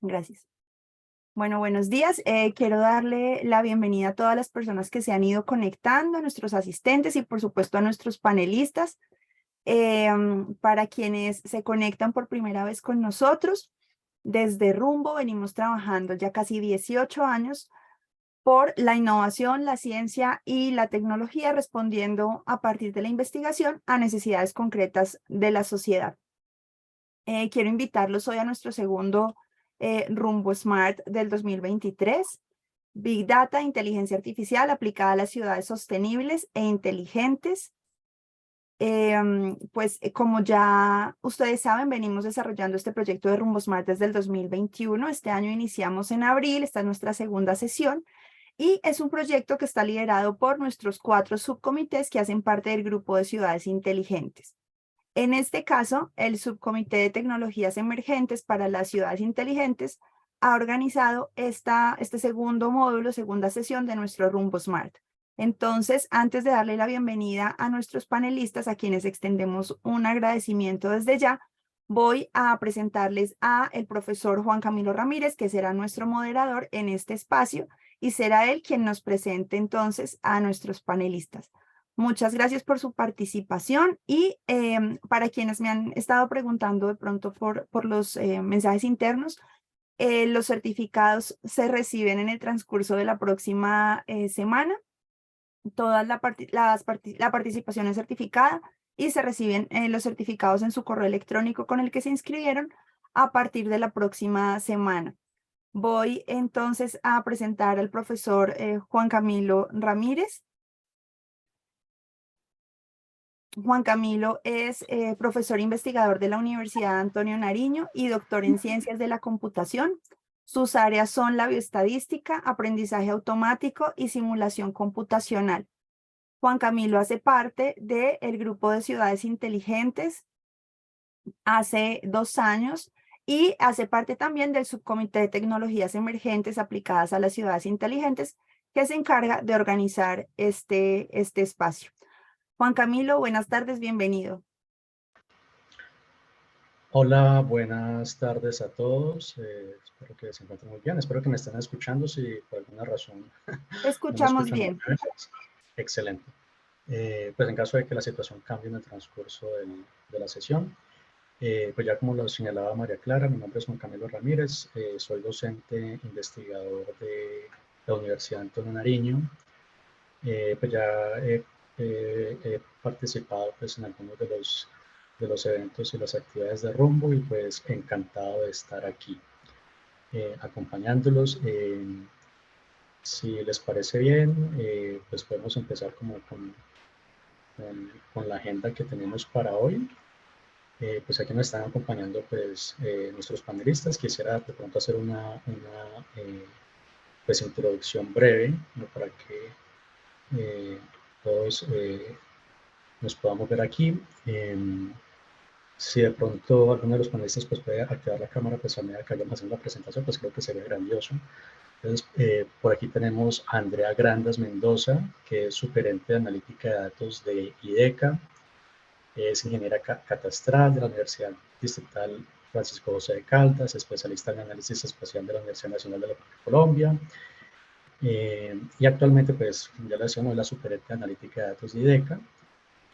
Gracias. Bueno, buenos días. Quiero darle la bienvenida a todas las personas que se han ido conectando, a nuestros asistentes y por supuesto a nuestros panelistas. Para quienes se conectan por primera vez con nosotros, desde Rumbo venimos trabajando ya casi 18 años por la innovación, la ciencia y la tecnología, respondiendo a partir de la investigación a necesidades concretas de la sociedad. Quiero invitarlos hoy a nuestro segundo Rumbo Smart del 2023. Big Data, inteligencia artificial aplicada a las ciudades sostenibles e inteligentes. Como ya ustedes saben, venimos desarrollando este proyecto de Rumbo Smart desde el 2021. Este año iniciamos en abril, esta es nuestra segunda sesión. Y es un proyecto que está liderado por nuestros 4 subcomités que hacen parte del grupo de ciudades inteligentes. En este caso, el Subcomité de Tecnologías Emergentes para las Ciudades Inteligentes ha organizado este segundo módulo, segunda sesión de nuestro Rumbo Smart. Entonces, antes de darle la bienvenida a nuestros panelistas, a quienes extendemos un agradecimiento desde ya, voy a presentarles a el profesor Juan Camilo Ramírez, que será nuestro moderador en este espacio, y será él quien nos presente entonces a nuestros panelistas. Muchas gracias por su participación y para quienes me han estado preguntando de pronto por los mensajes internos, los certificados se reciben en el transcurso de la próxima semana. La participación es certificada y se reciben los certificados en su correo electrónico con el que se inscribieron a partir de la próxima semana. Voy entonces a presentar al profesor Juan Camilo Ramírez. Juan Camilo es profesor investigador de la Universidad Antonio Nariño y doctor en Ciencias de la Computación. Sus áreas son la bioestadística, aprendizaje automático y simulación computacional. Juan Camilo hace parte del grupo de ciudades inteligentes hace 2 años y hace parte también del subcomité de tecnologías emergentes aplicadas a las ciudades inteligentes que se encarga de organizar este espacio. Juan Camilo, buenas tardes, bienvenido. Hola, buenas tardes a todos. Espero que se encuentren muy bien. Espero que me estén escuchando. Si por alguna razón Te no me escuchamos escuchan, bien. excelente. Pues en caso de que la situación cambie en el transcurso de la sesión, pues ya como lo señalaba María Clara, mi nombre es Juan Camilo Ramírez, soy docente investigador de la Universidad Antonio Nariño. Pues ya he participado pues, en algunos de los eventos y las actividades de Rumbo y pues encantado de estar aquí acompañándolos. Si les parece bien, pues podemos empezar como con la agenda que tenemos para hoy. Pues aquí nos están acompañando pues nuestros panelistas. Quisiera de pronto hacer una pues introducción breve, ¿no? Para que todos nos podamos ver aquí. Si de pronto alguno de los panelistas pues, puede activar la cámara, pues a medida que vayamos haciendo la presentación, pues creo que sería grandioso. Entonces, por aquí tenemos a Andrea Grandas Mendoza, que es superente de analítica de datos de IDECA, es ingeniera catastral de la Universidad Distrital Francisco José de Caldas, especialista en análisis espacial de la Universidad Nacional de Colombia, y actualmente, pues, ya le decía, es la superente de analítica de datos de IDECA,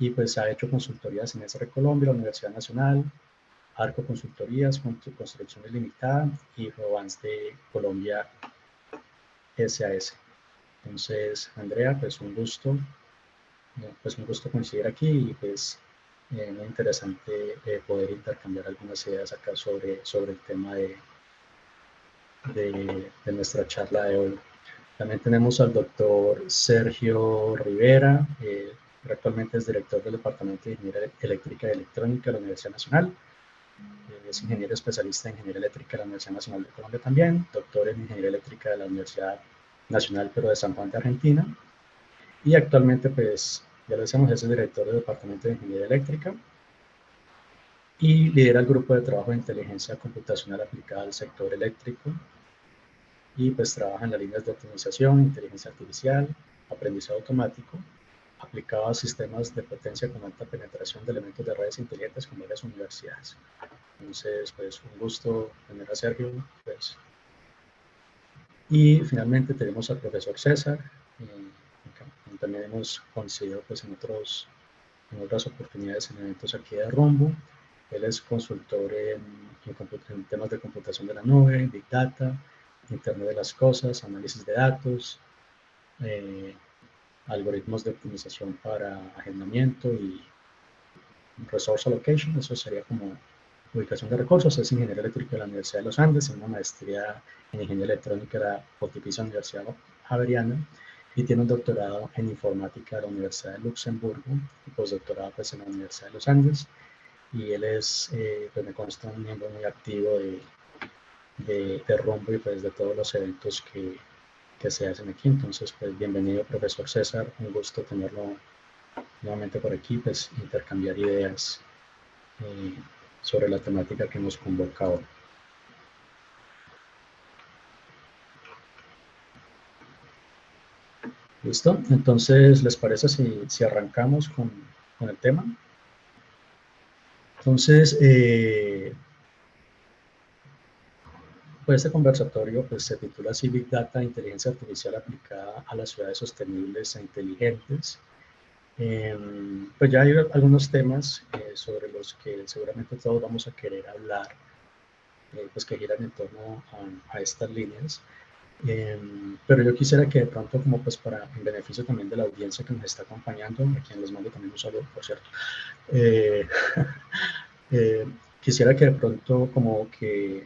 y pues ha hecho consultorías en SR Colombia, la Universidad Nacional, Arco Consultorías, Construcción Limitada y Robans de Colombia SAS. Entonces, Andrea, pues un gusto coincidir aquí y pues muy interesante poder intercambiar algunas ideas acá sobre el tema de nuestra charla de hoy. También tenemos al doctor Sergio Rivera, que actualmente es director del Departamento de Ingeniería Eléctrica y Electrónica de la Universidad Nacional. Es ingeniero especialista en Ingeniería Eléctrica de la Universidad Nacional de Colombia también, doctor en Ingeniería Eléctrica de la Universidad Nacional, pero de San Juan de Argentina. Y actualmente, pues, ya lo decíamos, es el director del Departamento de Ingeniería Eléctrica y lidera el grupo de trabajo de inteligencia computacional aplicada al sector eléctrico y pues trabaja en las líneas de optimización, inteligencia artificial, aprendizaje automático aplicado a sistemas de potencia con alta penetración de elementos de redes inteligentes con varias universidades. Entonces, pues un gusto tener a Sergio. Pues. Y finalmente tenemos al profesor César, también hemos coincidido pues, en otras oportunidades en eventos aquí de Rumbo. Él es consultor en temas de computación de la nube, Big Data, Internet de las Cosas, análisis de datos, algoritmos de optimización para agendamiento y resource allocation, eso sería como ubicación de recursos. Es ingeniero eléctrico de la Universidad de los Andes, en una maestría en ingeniería electrónica de la Pontificia Universidad Javeriana, y tiene un doctorado en informática de la Universidad de Luxemburgo y postdoctorado pues, en la Universidad de los Andes. Y él es, pues me consta, un miembro muy activo de Rumbo y pues de todos los eventos que se hacen aquí. Entonces, pues bienvenido, profesor César, un gusto tenerlo nuevamente por aquí, pues intercambiar ideas sobre la temática que nos convoca hoy. ¿Listo? Entonces, ¿les parece si arrancamos con el tema? Entonces, pues este conversatorio pues, se titula así Big Data, Inteligencia Artificial aplicada a las ciudades sostenibles e inteligentes. Pues ya hay algunos temas sobre los que seguramente todos vamos a querer hablar, pues que giran en torno a estas líneas. Pero yo quisiera que de pronto, como pues para en beneficio también de la audiencia que nos está acompañando, a quien les mando también un saludo, por cierto, quisiera que de pronto como que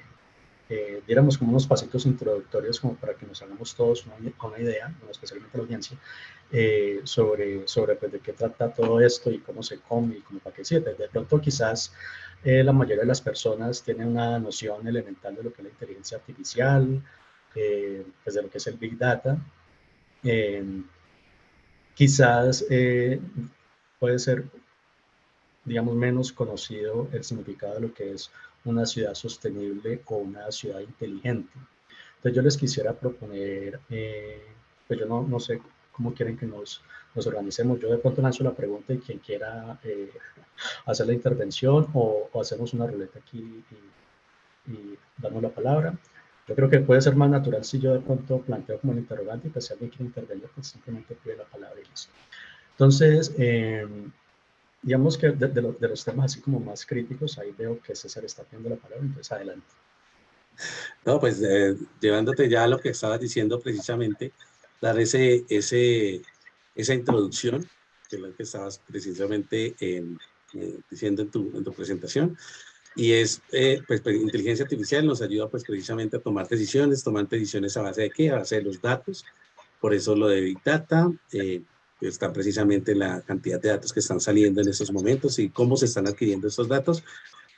diéramos como unos pasitos introductorios como para que nos hagamos todos una idea, bueno, especialmente la audiencia, sobre pues, de qué trata todo esto y cómo se come y cómo para qué sirve. De pronto quizás la mayoría de las personas tienen una noción elemental de lo que es la inteligencia artificial, pues de lo que es el Big Data. Quizás puede ser, digamos, menos conocido el significado de lo que es una ciudad sostenible o una ciudad inteligente. Entonces yo les quisiera proponer, pues yo no sé cómo quieren que nos organicemos. Yo de pronto lanzo la pregunta y quien quiera hacer la intervención o hacemos una ruleta aquí y damos la palabra. Yo creo que puede ser más natural si yo de pronto planteo como un interrogante y pues si alguien quiere intervenir, pues simplemente pide la palabra y listo. Entonces, digamos que de los temas así como más críticos, ahí veo que César está pidiendo la palabra, entonces adelante. No, pues llevándote ya a lo que estabas diciendo precisamente, dar esa introducción, que es lo que estabas precisamente diciendo en tu presentación, y es, pues, inteligencia artificial nos ayuda pues precisamente a tomar decisiones a base de qué, a base de los datos, por eso lo de Big Data, está precisamente la cantidad de datos que están saliendo en estos momentos y cómo se están adquiriendo estos datos.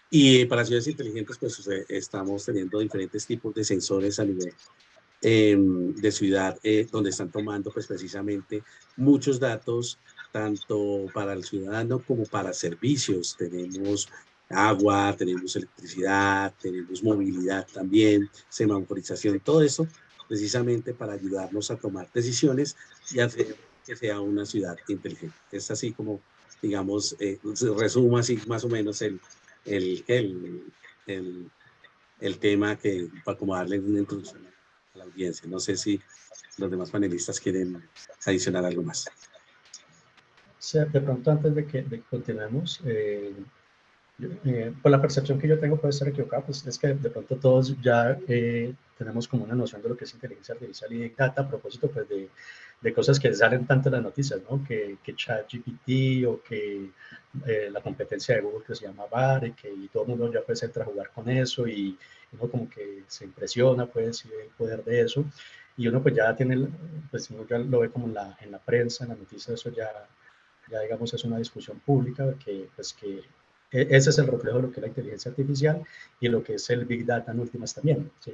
Y para ciudades inteligentes, pues estamos teniendo diferentes tipos de sensores a nivel de ciudad, donde están tomando pues precisamente muchos datos, tanto para el ciudadano como para servicios. Tenemos agua, tenemos electricidad, tenemos movilidad también, semaforización, todo eso precisamente para ayudarnos a tomar decisiones y hacer que sea una ciudad inteligente. Es así como, digamos, resumo así más o menos el, el, el, el tema que, para como darle una introducción a la audiencia. No sé si los demás panelistas quieren adicionar algo más. Sí, de pronto antes de que continuemos, por la percepción que yo tengo puede estar equivocada, pues es que de pronto todos ya tenemos como una noción de lo que es inteligencia artificial y Big Data a propósito pues de cosas que salen tanto en las noticias, ¿no? Que ChatGPT o que la competencia de Google que se llama BAR y todo el mundo ya pues entra a jugar con eso y uno como que se impresiona pues y ve el poder de eso y uno pues ya tiene, pues uno ya lo ve como en la prensa, en la noticia, eso ya digamos es una discusión pública que pues que ese es el reflejo de lo que es la inteligencia artificial y lo que es el Big Data en últimas también. ¿Sí?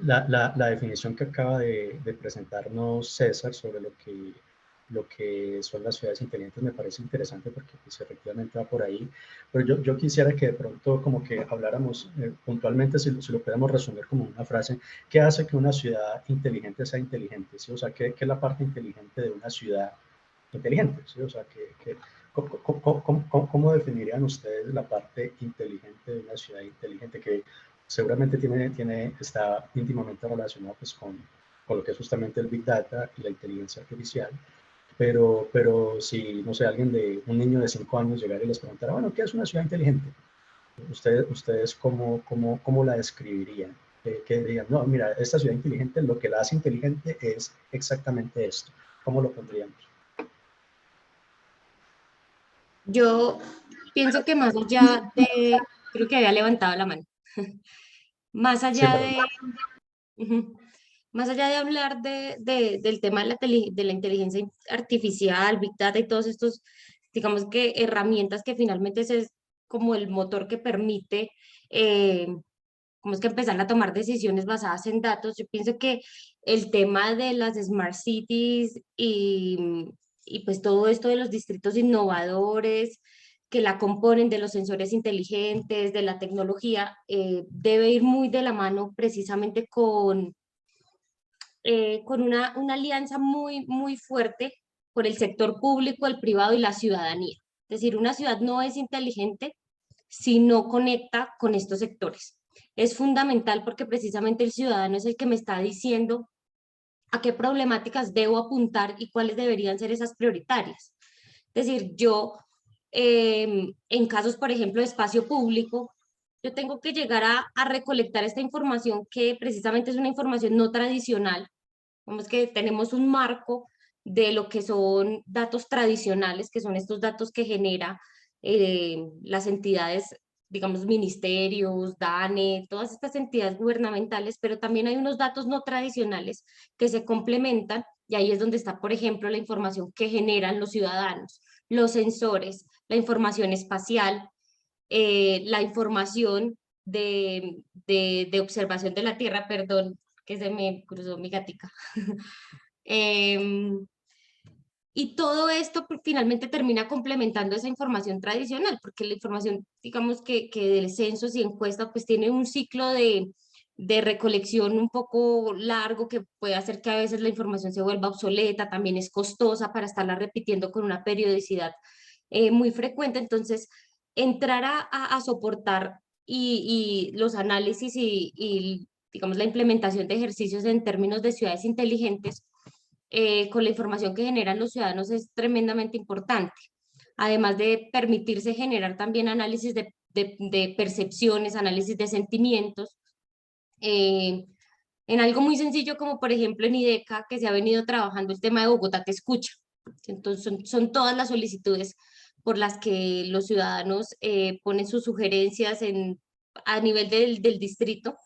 La definición que acaba de presentarnos César sobre lo que lo que son las ciudades inteligentes me parece interesante porque pues, efectivamente va por ahí. Pero yo quisiera que de pronto como que habláramos puntualmente, si lo podemos resumir como una frase, ¿qué hace que una ciudad inteligente sea inteligente? ¿Sí? O sea, ¿qué es la parte inteligente de una ciudad inteligente? ¿Sí? O sea, ¿cómo definirían ustedes la parte inteligente de una ciudad inteligente que seguramente está íntimamente relacionado pues, con lo que es justamente el Big Data y la inteligencia artificial? Pero si, no sé, un niño de 5 años llegara y les preguntara, bueno, ¿qué es una ciudad inteligente? ¿Ustedes cómo la describirían? ¿Qué dirían? No, mira, esta ciudad inteligente, lo que la hace inteligente es exactamente esto. ¿Cómo lo pondríamos? Yo pienso que más allá de, creo que había levantado la mano, más Sí, allá perdón. de, ujú, más allá de hablar del tema de de la inteligencia artificial, Big Data y todos estos, digamos que herramientas que finalmente es como el motor que permite, eh, como es que empezar a tomar decisiones basadas en datos. Yo pienso que el tema de las smart cities y pues todo esto de los distritos innovadores que la componen, de los sensores inteligentes, de la tecnología, debe ir muy de la mano precisamente con una alianza muy fuerte por el sector público, el privado y la ciudadanía. Es decir, una ciudad no es inteligente si no conecta con estos sectores. Es fundamental porque precisamente el ciudadano es el que me está diciendo a qué problemáticas debo apuntar y cuáles deberían ser esas prioritarias. Es decir, yo, en casos, por ejemplo, de espacio público, yo tengo que llegar a recolectar esta información que precisamente es una información no tradicional. Vamos que tenemos un marco de lo que son datos tradicionales, que son estos datos que genera las entidades, digamos, ministerios, DANE, todas estas entidades gubernamentales, pero también hay unos datos no tradicionales que se complementan y ahí es donde está, por ejemplo, la información que generan los ciudadanos, los sensores, la información espacial, la información de observación de la Tierra, perdón, que se me cruzó mi gatica. Em, y todo esto finalmente termina complementando esa información tradicional, porque la información, digamos que del censo y encuesta, pues tiene un ciclo de recolección un poco largo que puede hacer que a veces la información se vuelva obsoleta, también es costosa para estarla repitiendo con una periodicidad muy frecuente. Entonces, entrar a soportar y los análisis y, digamos, la implementación de ejercicios en términos de ciudades inteligentes con la información que generan los ciudadanos es tremendamente importante. Además de permitirse generar también análisis de percepciones, análisis de sentimientos, eh, en algo muy sencillo como por ejemplo en IDECA, que se ha venido trabajando el tema de Bogotá Te Escucha. Entonces son todas las solicitudes por las que los ciudadanos ponen sus sugerencias a nivel del distrito,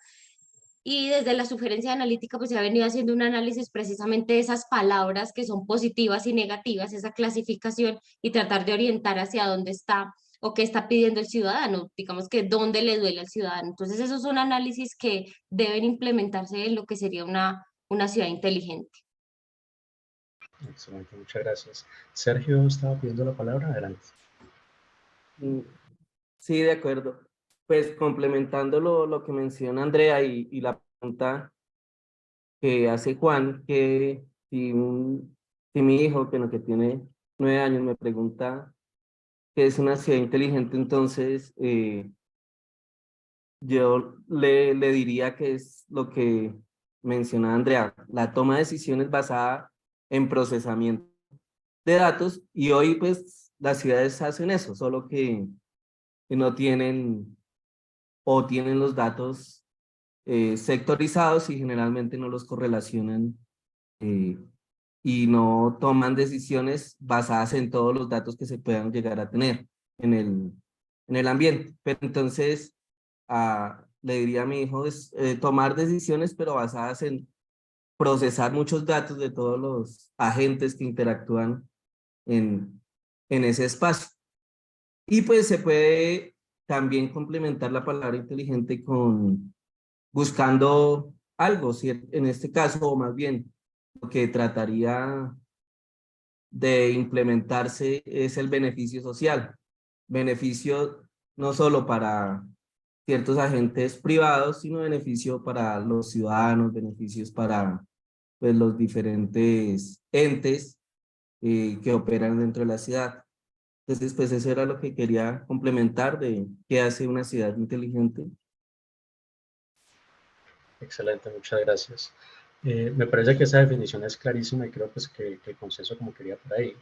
y desde la sugerencia analítica pues se ha venido haciendo un análisis precisamente de esas palabras que son positivas y negativas, esa clasificación y tratar de orientar hacia dónde está o qué está pidiendo el ciudadano, digamos que dónde le duele al ciudadano. Entonces esos son análisis que deben implementarse en lo que sería una ciudad inteligente. Excelente, muchas gracias. Sergio estaba pidiendo la palabra, adelante. Sí, de acuerdo. Pues complementando lo que menciona Andrea y la pregunta que hace Juan, que si mi hijo, que tiene 9 años, me pregunta qué es una ciudad inteligente, entonces yo le diría que es lo que menciona Andrea, la toma de decisiones basada en procesamiento de datos, y hoy pues las ciudades hacen eso, solo que no tienen o tienen los datos sectorizados y generalmente no los correlacionan eh, y no toman decisiones basadas en todos los datos que se puedan llegar a tener en el ambiente. Pero entonces le diría a mi hijo es tomar decisiones pero basadas en procesar muchos datos de todos los agentes que interactúan en ese espacio. Y pues se puede también complementar la palabra inteligente con buscando algo, ¿cierto? En este caso, o más bien, lo que trataría de implementarse es el beneficio social. Beneficio no solo para ciertos agentes privados, sino beneficio para los ciudadanos, beneficios para pues, los diferentes entes que operan dentro de la ciudad. Entonces, pues eso era lo que quería complementar de qué hace una ciudad inteligente. Excelente, muchas gracias. Me parece que esa definición es clarísima y creo pues que el consenso como quería por ahí.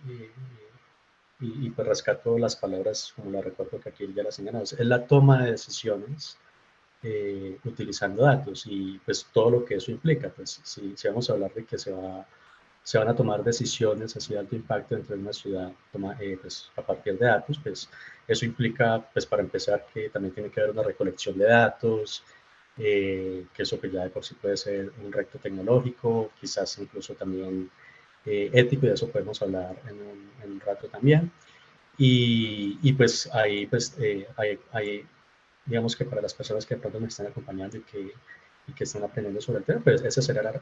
Y pues rescato las palabras como las recuerdo que aquí ya las señalamos. Es la toma de decisiones utilizando datos y pues todo lo que eso implica. Pues si vamos a hablar de que se van a tomar decisiones así de alto impacto dentro de una ciudad pues, a partir de datos, pues eso implica, pues para empezar, que también tiene que haber una recolección de datos, que eso pues ya de por sí puede ser un reto tecnológico, quizás incluso también ético, y de eso podemos hablar en un rato también. Y pues ahí, pues, digamos que para las personas que de pronto me están acompañando y que están aprendiendo sobre el tema, pues esa será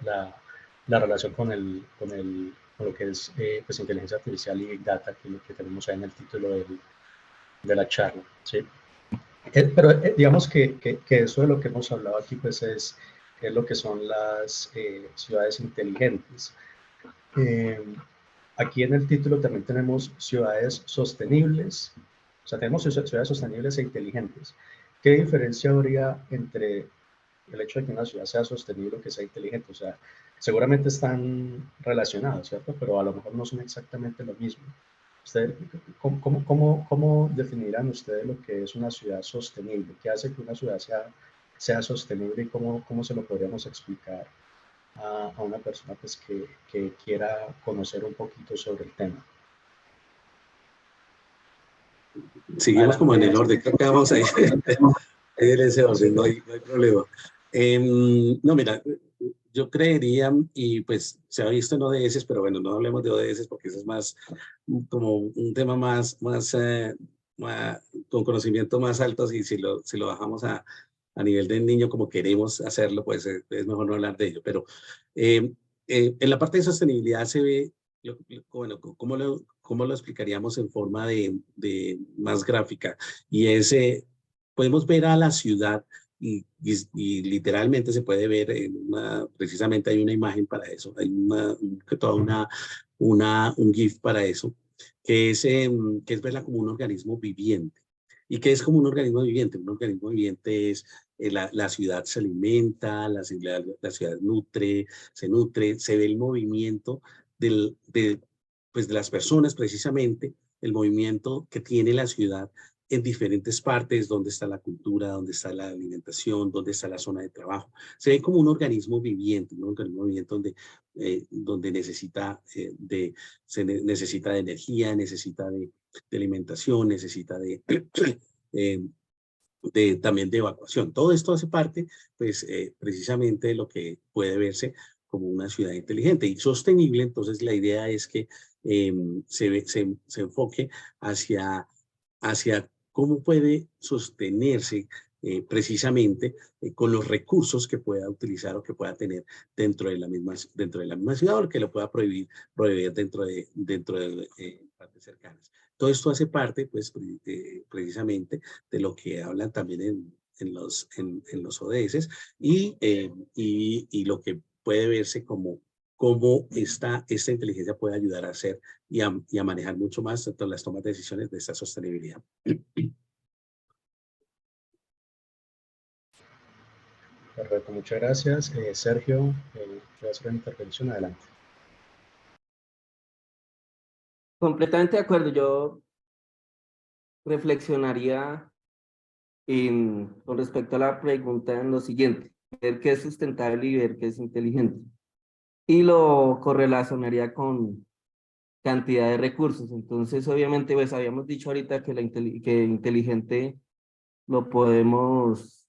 la relación con lo que es pues, inteligencia artificial y Big Data, que es lo que tenemos ahí en el título de la charla, ¿sí? Pero digamos que eso de lo que hemos hablado aquí, pues es lo que son las ciudades inteligentes. Aquí en el título también tenemos ciudades sostenibles, o sea, tenemos ciudades sostenibles e inteligentes. ¿Qué diferencia habría entre el hecho de que una ciudad sea sostenible o que sea inteligente? O sea, seguramente están relacionados, ¿cierto? Pero a lo mejor no son exactamente lo mismo. ¿Usted, cómo definirán ustedes lo que es una ciudad sostenible? ¿Qué hace que una ciudad sea sostenible y cómo se lo podríamos explicar a una persona pues, que quiera conocer un poquito sobre el tema? Seguimos como en el orden, creo que vamos a ir en ese orden, no hay problema. No, mira, yo creería, y pues se ha visto en ODS, pero bueno, no hablemos de ODS porque eso es más como un tema más con conocimiento más alto, y si lo bajamos a nivel del niño como queremos hacerlo, pues es mejor no hablar de ello. Pero en la parte de sostenibilidad se ve, bueno, ¿cómo lo explicaríamos en forma de más gráfica? Y podemos ver a la ciudad y literalmente se puede ver precisamente hay una imagen para eso, hay un GIF para eso, que es verla como un organismo viviente. ¿Y qué es como un organismo viviente? Un organismo viviente es la ciudad se alimenta, la ciudad se nutre, se ve el movimiento pues de las personas precisamente, el movimiento que tiene la ciudad en diferentes partes, donde está la cultura, donde está la alimentación, donde está la zona de trabajo. Se ve como un organismo viviente donde necesita necesita de energía, necesita de alimentación, necesita también de evacuación. Todo esto hace parte, pues, precisamente de lo que puede verse como una ciudad inteligente y sostenible. Entonces, la idea es que se enfoque hacia cómo puede sostenerse precisamente con los recursos que pueda utilizar o que pueda tener dentro de la misma ciudad, o que lo pueda proveer dentro de partes cercanas. Todo esto hace parte, pues, precisamente de lo que hablan también en los ODS y lo que puede verse como cómo esta inteligencia puede ayudar a hacer y a manejar mucho más tanto las tomas de decisiones de esta sostenibilidad. Perfecto, muchas gracias. Sergio, voy a hacer una intervención, adelante. Completamente de acuerdo. Yo reflexionaría con respecto a la pregunta en lo siguiente: ver qué es sustentable y ver qué es inteligente. Y lo correlacionaría con cantidad de recursos. Entonces, obviamente, pues habíamos dicho ahorita que que inteligente lo podemos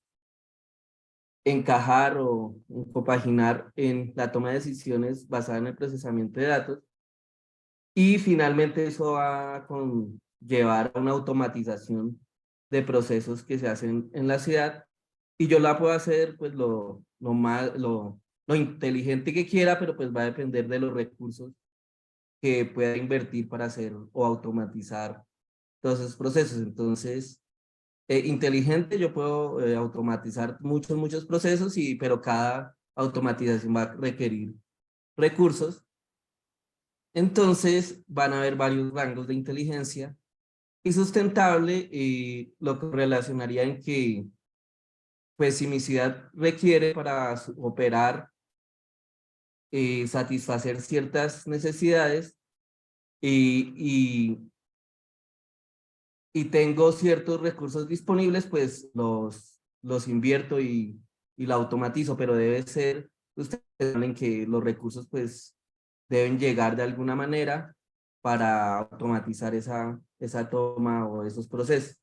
encajar o compaginar en la toma de decisiones basada en el procesamiento de datos. Y finalmente eso va a llevar a una automatización de procesos que se hacen en la ciudad. Y yo la puedo hacer pues lo inteligente que quiera, pero pues va a depender de los recursos que pueda invertir para hacer o automatizar todos esos procesos. Entonces, inteligente, yo puedo automatizar muchos procesos, pero cada automatización va a requerir recursos. Entonces, van a haber varios rangos de inteligencia. Y sustentable, lo que relacionaría en que, pues, si mi ciudad requiere para operar, satisfacer ciertas necesidades y tengo ciertos recursos disponibles, pues los invierto y la automatizo, pero debe ser, ustedes saben que los recursos pues deben llegar de alguna manera para automatizar esa toma o esos procesos.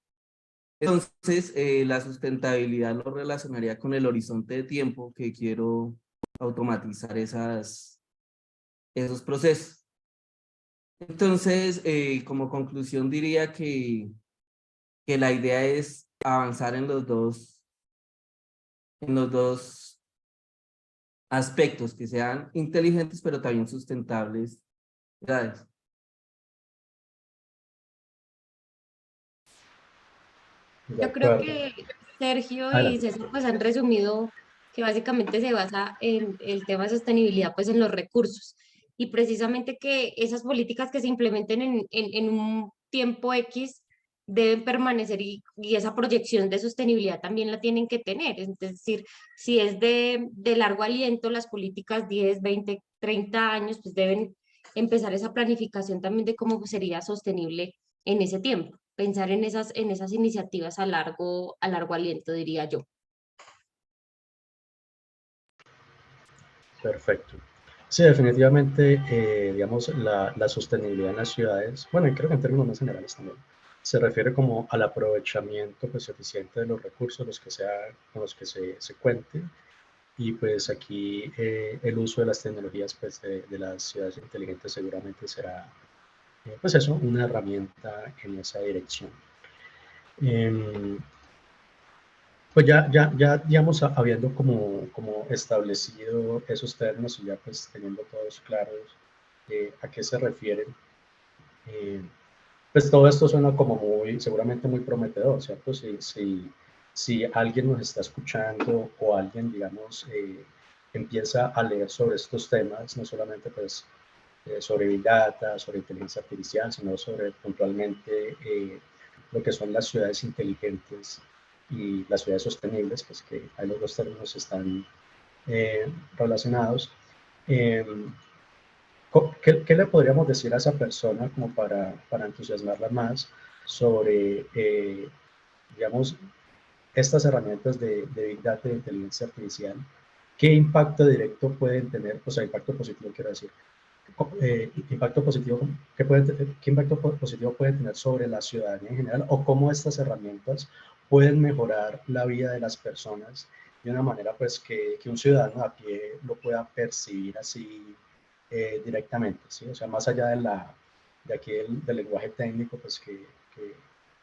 Entonces, la sustentabilidad lo relacionaría con el horizonte de tiempo que quiero automatizar esos procesos. Entonces, como conclusión diría que la idea es avanzar en los dos aspectos, que sean inteligentes, pero también sustentables. Gracias. De Yo creo acuerdo. que Sergio y Adelante. César pues han resumido que básicamente se basa en el tema de sostenibilidad pues en los recursos y precisamente que esas políticas que se implementen en un tiempo X deben permanecer y esa proyección de sostenibilidad también la tienen que tener. Es decir, si es de largo aliento, las políticas 10, 20, 30 años pues deben empezar esa planificación también de cómo sería sostenible en ese tiempo, pensar en esas iniciativas a largo aliento, diría yo. Perfecto. Sí, definitivamente, digamos, la sostenibilidad en las ciudades, bueno, y creo que en términos más generales también, se refiere como al aprovechamiento pues, eficiente de los recursos con los que se cuente. Y pues aquí el uso de las tecnologías pues, de las ciudades inteligentes seguramente será, pues eso, una herramienta en esa dirección. Em, Pues ya digamos, habiendo como establecido esos términos y ya pues teniendo todos claros a qué se refieren, eh, pues todo esto suena como seguramente muy prometedor, ¿cierto? Si alguien nos está escuchando o alguien, digamos, empieza a leer sobre estos temas, no solamente pues sobre Big Data, sobre inteligencia artificial, sino sobre puntualmente lo que son las ciudades inteligentes y las ciudades sostenibles, pues que ahí los dos términos están relacionados. Eh, ¿Qué le podríamos decir a esa persona como para entusiasmarla más sobre, digamos, estas herramientas de Big Data y de inteligencia artificial? ¿Qué impacto directo pueden tener, o sea, impacto positivo quiero decir, impacto positivo, qué impacto positivo puede tener sobre la ciudadanía en general o cómo estas herramientas pueden mejorar la vida de las personas de una manera pues que un ciudadano a pie lo pueda percibir así directamente, ¿sí? O sea, más allá de aquí del lenguaje técnico pues que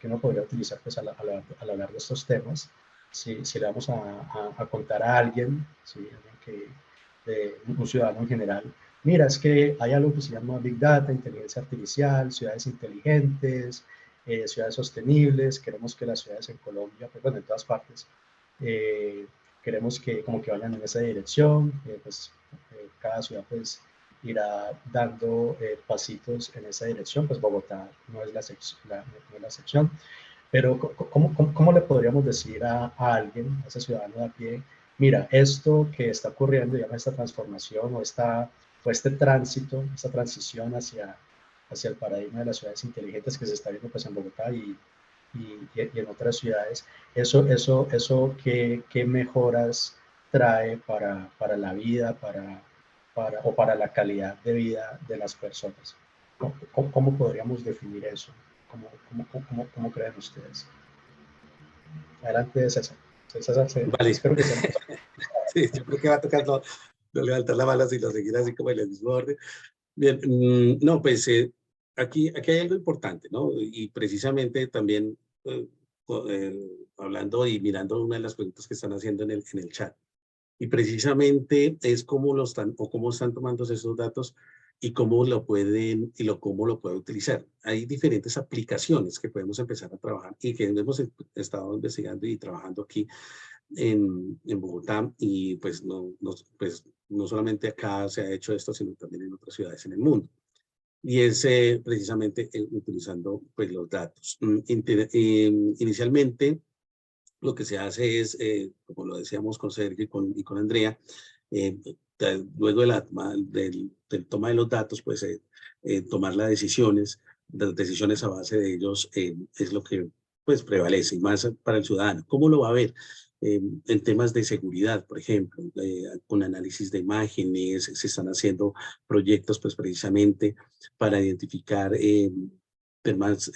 uno podría utilizar pues al hablar de estos temas, si le vamos a contar a alguien, ¿sí? Un ciudadano en general, mira, es que hay algo que se llama Big Data, inteligencia artificial, ciudades inteligentes, ciudades sostenibles. Queremos que las ciudades en Colombia, pues bueno, en todas partes, eh, queremos que como que vayan en esa dirección. Cada ciudad pues irá dando pasitos en esa dirección. Pues Bogotá no es la excepción. Pero ¿cómo le podríamos decir a alguien, a ese ciudadano de a pie, mira, esto que está ocurriendo, digamos, esta transformación o este tránsito, esta transición hacia el paradigma de las ciudades inteligentes que se está viendo pues, en Bogotá y en otras ciudades, eso ¿qué mejoras trae para la vida, o para la calidad de vida de las personas? ¿Cómo podríamos definir eso? ¿Cómo creen ustedes? Adelante, César. César, Vale. espero que sea. Sí, yo creo que va a tocar no levantar la mano, sino seguir así como en el mismo orden. Bien, no, pues aquí hay algo importante, ¿no? Y precisamente también hablando y mirando una de las preguntas que están haciendo en el chat. Y precisamente es cómo están tomando esos datos y cómo lo pueden cómo lo puede utilizar. Hay diferentes aplicaciones que podemos empezar a trabajar y que hemos estado investigando y trabajando aquí en Bogotá, y pues no solamente acá se ha hecho esto, sino también en otras ciudades en el mundo. Y es precisamente utilizando pues los datos. Inicialmente lo que se hace es, como lo decíamos con Sergio y con Andrea, luego del toma de los datos, pues tomar las decisiones a base de ellos es lo que pues prevalece, y más para el ciudadano. ¿Cómo lo va a ver? En temas de seguridad, por ejemplo, con análisis de imágenes, se están haciendo proyectos pues precisamente para identificar temas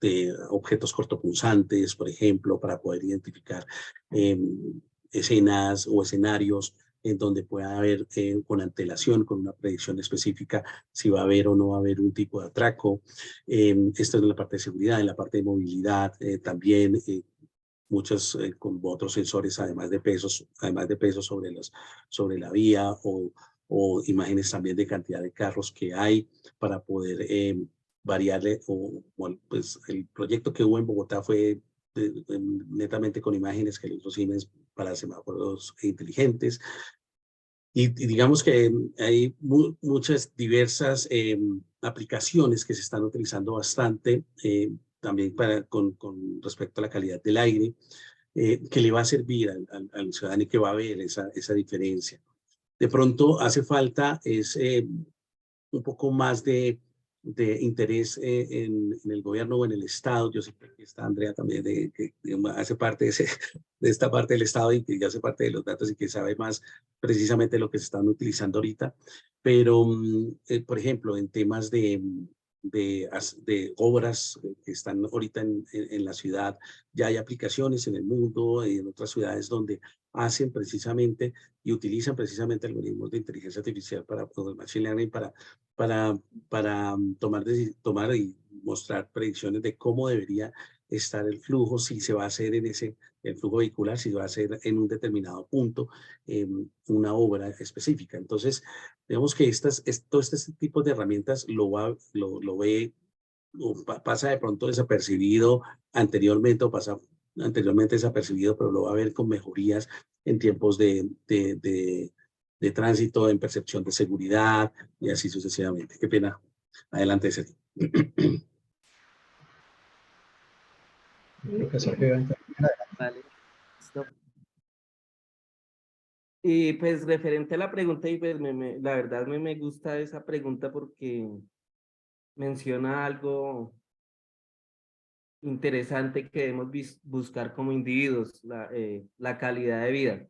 de objetos cortopunzantes, por ejemplo, para poder identificar escenas o escenarios en donde pueda haber con antelación, con una predicción específica, si va a haber o no va a haber un tipo de atraco. Esto es en la parte de seguridad. En la parte de movilidad también muchos con otros sensores, además de pesos sobre la vía, o imágenes también de cantidad de carros que hay para poder variarle, pues el proyecto que hubo en Bogotá fue netamente con imágenes que los Siemens para semáforos inteligentes. Y digamos que hay muchas diversas aplicaciones que se están utilizando bastante, también con respecto a la calidad del aire, que le va a servir al ciudadano y que va a ver esa diferencia. De pronto hace falta un poco más de interés en el gobierno o en el Estado. Yo sé que aquí está Andrea también, que hace parte de esta parte del Estado y que ya hace parte de los datos y que sabe más precisamente lo que se están utilizando ahorita. Pero, por ejemplo, en temas de obras que están ahorita en la ciudad, ya hay aplicaciones en el mundo y en otras ciudades donde hacen precisamente y utilizan precisamente algoritmos de inteligencia artificial o de machine learning para tomar y mostrar predicciones de cómo debería estar el flujo, si se va a hacer el flujo vehicular, si va a ser en un determinado punto, una obra específica. Entonces, digamos que todo este tipo de herramientas lo ve o pasa de pronto desapercibido anteriormente, o pasa anteriormente desapercibido, pero lo va a ver con mejorías en tiempos de tránsito, en percepción de seguridad y así sucesivamente. Qué pena. Adelante, Sergio. Creo que Sergio iba a intervenir. Vale. Listo. Y pues referente a la pregunta, y pues la verdad me gusta esa pregunta porque menciona algo interesante que debemos buscar como individuos, la calidad de vida.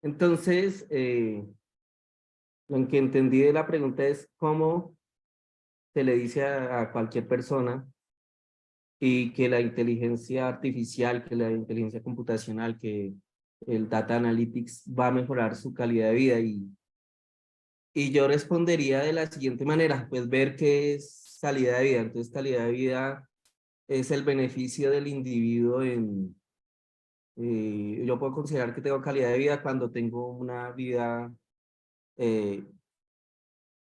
Entonces, lo que entendí de la pregunta es cómo se le dice a cualquier persona y que la inteligencia artificial, que la inteligencia computacional, que el data analytics va a mejorar su calidad de vida. Y yo respondería de la siguiente manera, pues ver qué es calidad de vida. Entonces, calidad de vida es el beneficio del individuo yo puedo considerar que tengo calidad de vida cuando tengo una vida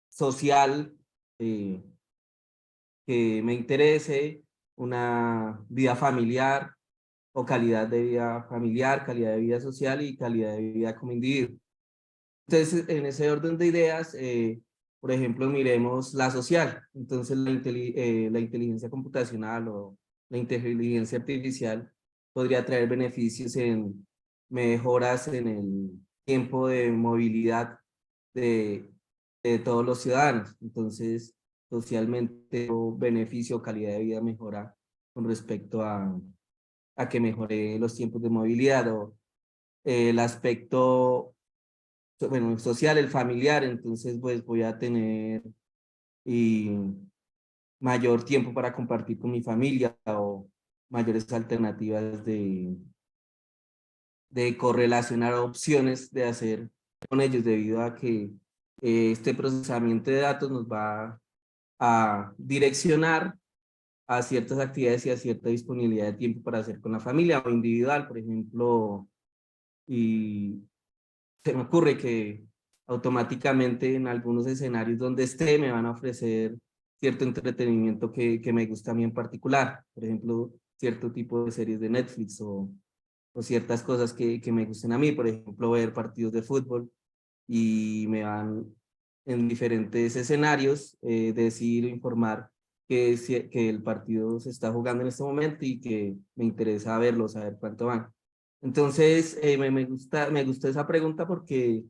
social que me interese, una vida familiar o calidad de vida familiar, calidad de vida social y calidad de vida como individuo. Entonces, en ese orden de ideas, por ejemplo, miremos la social. Entonces, la inteligencia computacional o la inteligencia artificial podría traer beneficios en mejoras en el tiempo de movilidad de todos los ciudadanos. Entonces, socialmente, beneficio o calidad de vida mejora con respecto a que mejore los tiempos de movilidad o el aspecto bueno, social, el familiar, entonces pues voy a tener mayor tiempo para compartir con mi familia o mayores alternativas de correlacionar opciones de hacer con ellos debido a que este procesamiento de datos nos va a direccionar a ciertas actividades y a cierta disponibilidad de tiempo para hacer con la familia o individual, por ejemplo, y se me ocurre que automáticamente en algunos escenarios donde esté me van a ofrecer cierto entretenimiento que me gusta a mí en particular. Por ejemplo, cierto tipo de series de Netflix o ciertas cosas que me gusten a mí. Por ejemplo, ver partidos de fútbol y me van en diferentes escenarios decir o informar que el partido se está jugando en este momento y que me interesa verlo, saber cuánto van. Entonces, me gusta esa pregunta porque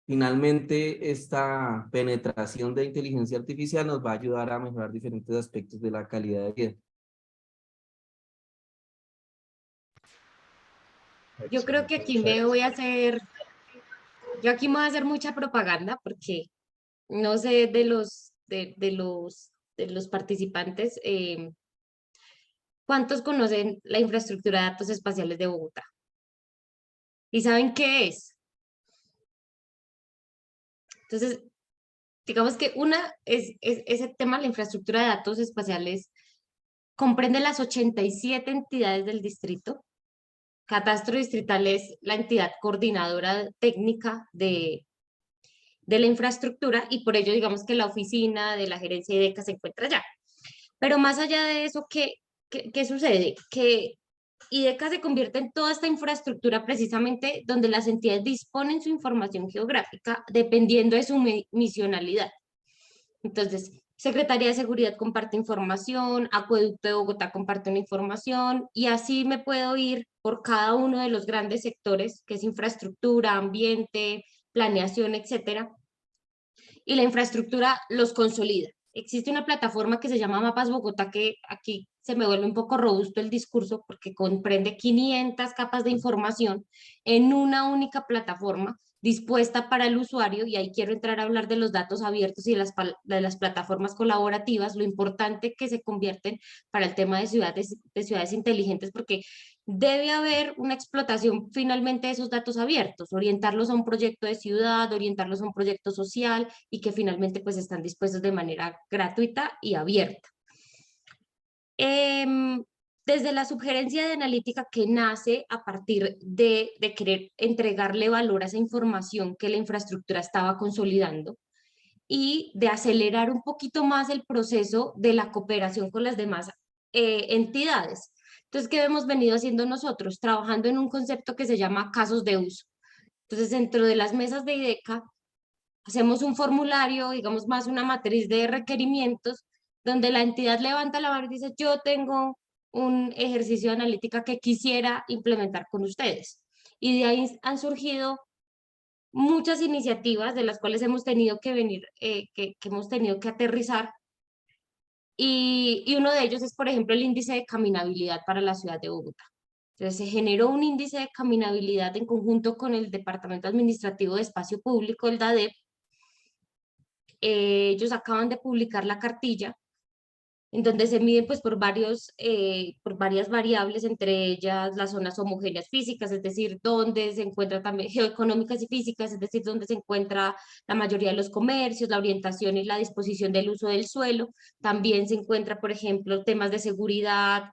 finalmente esta penetración de inteligencia artificial nos va a ayudar a mejorar diferentes aspectos de la calidad de vida. Yo creo que aquí me voy a hacer, yo aquí me voy a hacer mucha propaganda porque no sé de los participantes, ¿cuántos conocen la infraestructura de datos espaciales de Bogotá? ¿Y saben qué es? Entonces, digamos que una es ese tema, la infraestructura de datos espaciales, comprende las 87 entidades del distrito. Catastro Distrital es la entidad coordinadora técnica de la infraestructura y por ello digamos que la oficina de la gerencia de IDECA se encuentra allá. Pero más allá de eso, ¿qué sucede? Que IDECA se convierte en toda esta infraestructura precisamente donde las entidades disponen su información geográfica dependiendo de su misionalidad. Entonces, Secretaría de Seguridad comparte información, Acueducto de Bogotá comparte una información y así me puedo ir por cada uno de los grandes sectores, que es infraestructura, ambiente, planeación, etcétera. Y la infraestructura los consolida. Existe una plataforma que se llama Mapas Bogotá, que aquí se me vuelve un poco robusto el discurso porque comprende 500 capas de información en una única plataforma dispuesta para el usuario, y ahí quiero entrar a hablar de los datos abiertos y de las plataformas colaborativas, lo importante que se convierten para el tema de ciudades inteligentes, porque debe haber una explotación finalmente de esos datos abiertos, orientarlos a un proyecto de ciudad, orientarlos a un proyecto social y que finalmente pues están dispuestos de manera gratuita y abierta. Desde la sugerencia de analítica que nace a partir de querer entregarle valor a esa información que la infraestructura estaba consolidando y de acelerar un poquito más el proceso de la cooperación con las demás entidades. Entonces, ¿qué hemos venido haciendo nosotros? Trabajando en un concepto que se llama casos de uso. Entonces, dentro de las mesas de IDECA, hacemos un formulario, digamos más una matriz de requerimientos, donde la entidad levanta la mano y dice, yo tengo un ejercicio de analítica que quisiera implementar con ustedes. Y de ahí han surgido muchas iniciativas de las cuales hemos tenido que venir, que hemos tenido que aterrizar. Y uno de ellos es, por ejemplo, el índice de caminabilidad para la ciudad de Bogotá. Entonces se generó un índice de caminabilidad en conjunto con el Departamento Administrativo de Espacio Público, el DADEP. Ellos acaban de publicar la cartilla en donde se miden pues por varias variables, entre ellas las zonas homogéneas físicas, es decir, donde se encuentra también geoeconómicas y físicas, es decir, donde se encuentra la mayoría de los comercios, la orientación y la disposición del uso del suelo. También se encuentra, por ejemplo, temas de seguridad,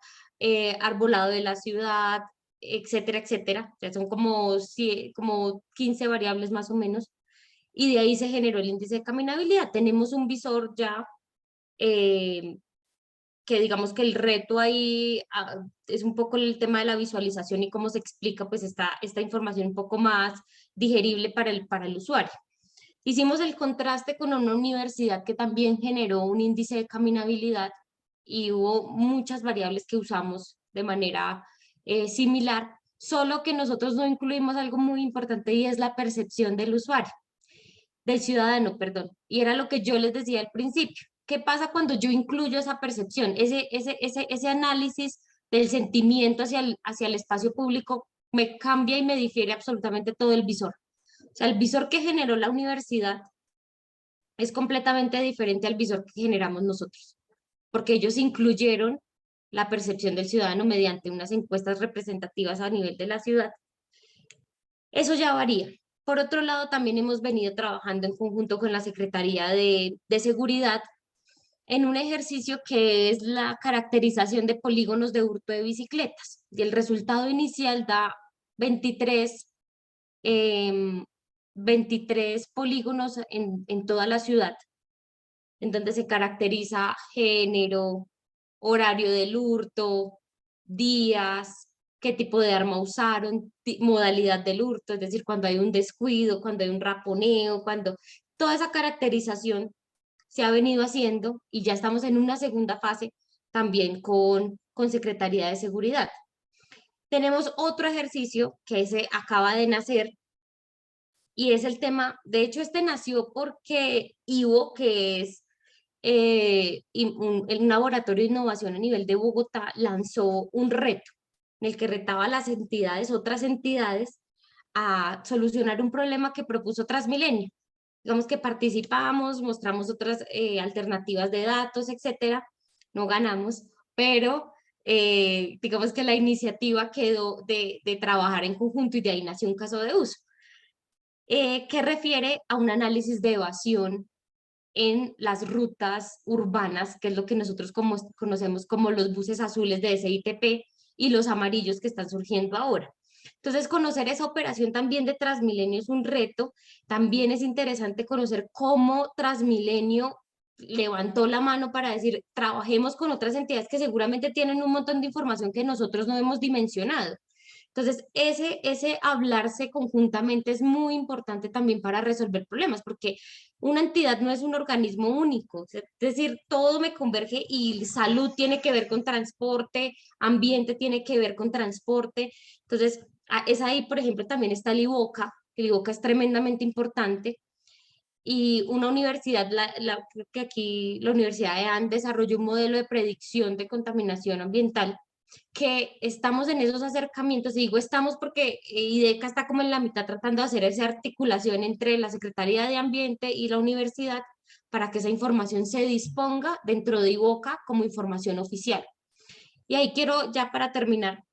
arbolado de la ciudad, etcétera, etcétera. O sea, son como 15 variables más o menos. Y de ahí se generó el índice de caminabilidad. Tenemos un visor ya que digamos que el reto ahí es un poco el tema de la visualización y cómo se explica pues esta información un poco más digerible para el usuario. Hicimos el contraste con una universidad que también generó un índice de caminabilidad y hubo muchas variables que usamos de manera similar, solo que nosotros no incluimos algo muy importante y es la percepción del usuario, del ciudadano, perdón. Y era lo que yo les decía al principio. ¿Qué pasa cuando yo incluyo esa percepción, ese análisis del sentimiento hacia el espacio público? Me cambia y me difiere absolutamente todo el visor. O sea, el visor que generó la universidad es completamente diferente al visor que generamos nosotros, porque ellos incluyeron la percepción del ciudadano mediante unas encuestas representativas a nivel de la ciudad. Eso ya varía. Por otro lado, también hemos venido trabajando en conjunto con la Secretaría de Seguridad en un ejercicio que es la caracterización de polígonos de hurto de bicicletas. Y el resultado inicial da 23 23 polígonos en toda la ciudad, en donde se caracteriza género, horario del hurto, días, qué tipo de arma usaron, modalidad del hurto, es decir, cuando hay un descuido, cuando hay un raponeo, cuando toda esa caracterización se ha venido haciendo y ya estamos en una segunda fase también con Secretaría de Seguridad. Tenemos otro ejercicio que se acaba de nacer y es el tema, de hecho este nació porque IVO, que es un laboratorio de innovación a nivel de Bogotá, lanzó un reto en el que retaba a las entidades, otras entidades, a solucionar un problema que propuso Transmilenio. Digamos que participamos, mostramos otras alternativas de datos, etcétera, no ganamos, pero digamos que la iniciativa quedó de trabajar en conjunto y de ahí nació un caso de uso, que refiere a un análisis de evasión en las rutas urbanas, que es lo que nosotros conocemos como los buses azules de SITP y los amarillos que están surgiendo ahora. Entonces, conocer esa operación también de Transmilenio es un reto. También es interesante conocer cómo Transmilenio levantó la mano para decir, trabajemos con otras entidades que seguramente tienen un montón de información que nosotros no hemos dimensionado. Entonces, ese hablarse conjuntamente es muy importante también para resolver problemas, porque una entidad no es un organismo único, es decir, todo me converge y salud tiene que ver con transporte, ambiente tiene que ver con transporte. Entonces, es ahí, por ejemplo, también está el IVOCA, que el IVOCA es tremendamente importante. Y una universidad, creo que aquí la Universidad de Andes desarrolló un modelo de predicción de contaminación ambiental, que estamos en esos acercamientos, y digo estamos porque IDECA está como en la mitad tratando de hacer esa articulación entre la Secretaría de Ambiente y la universidad para que esa información se disponga dentro de IVOCA como información oficial. Y ahí quiero, ya para terminar,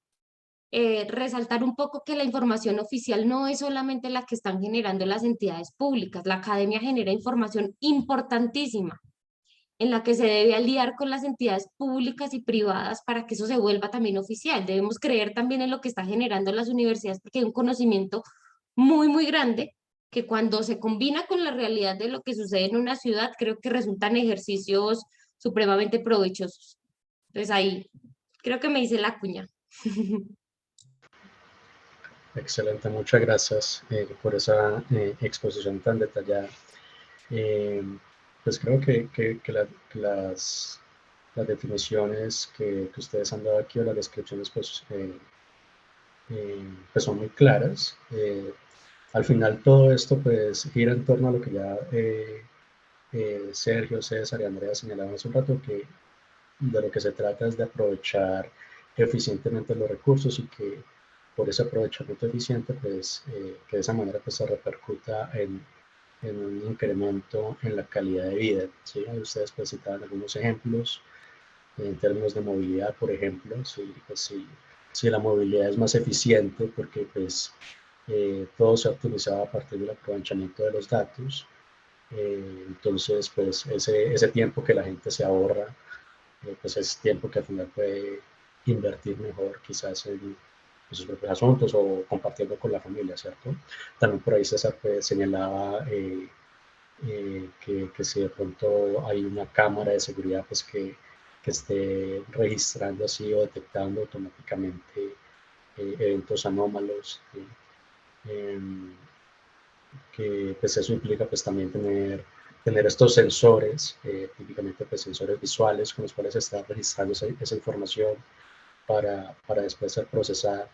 resaltar un poco que la información oficial no es solamente la que están generando las entidades públicas. La academia genera información importantísima en la que se debe aliar con las entidades públicas y privadas para que eso se vuelva también oficial. Debemos creer también en lo que está generando las universidades, porque hay un conocimiento muy, muy grande que cuando se combina con la realidad de lo que sucede en una ciudad, creo que resultan ejercicios supremamente provechosos. Entonces ahí creo que me hice la cuña. Excelente, muchas gracias por esa exposición tan detallada. Pues creo que las definiciones que ustedes han dado aquí o las descripciones pues son muy claras. Al final todo esto pues gira en torno a lo que ya Sergio, César y Andrea señalaban hace un rato, que de lo que se trata es de aprovechar eficientemente los recursos y que por ese aprovechamiento eficiente, pues que de esa manera pues se repercuta en un incremento en la calidad de vida. ¿Sí? Ustedes pues citaban algunos ejemplos en términos de movilidad, por ejemplo. ¿Sí? Pues, si la movilidad es más eficiente porque pues todo se ha optimizado a partir del aprovechamiento de los datos, entonces pues ese tiempo que la gente se ahorra, pues es tiempo que al final puede invertir mejor quizás en sus propios asuntos o compartiendo con la familia, ¿cierto? También por ahí César pues, señalaba que si de pronto hay una cámara de seguridad pues que esté registrando así o detectando automáticamente eventos anómalos, que pues eso implica pues también tener estos sensores, típicamente pues sensores visuales con los cuales se está registrando esa información para después ser procesada.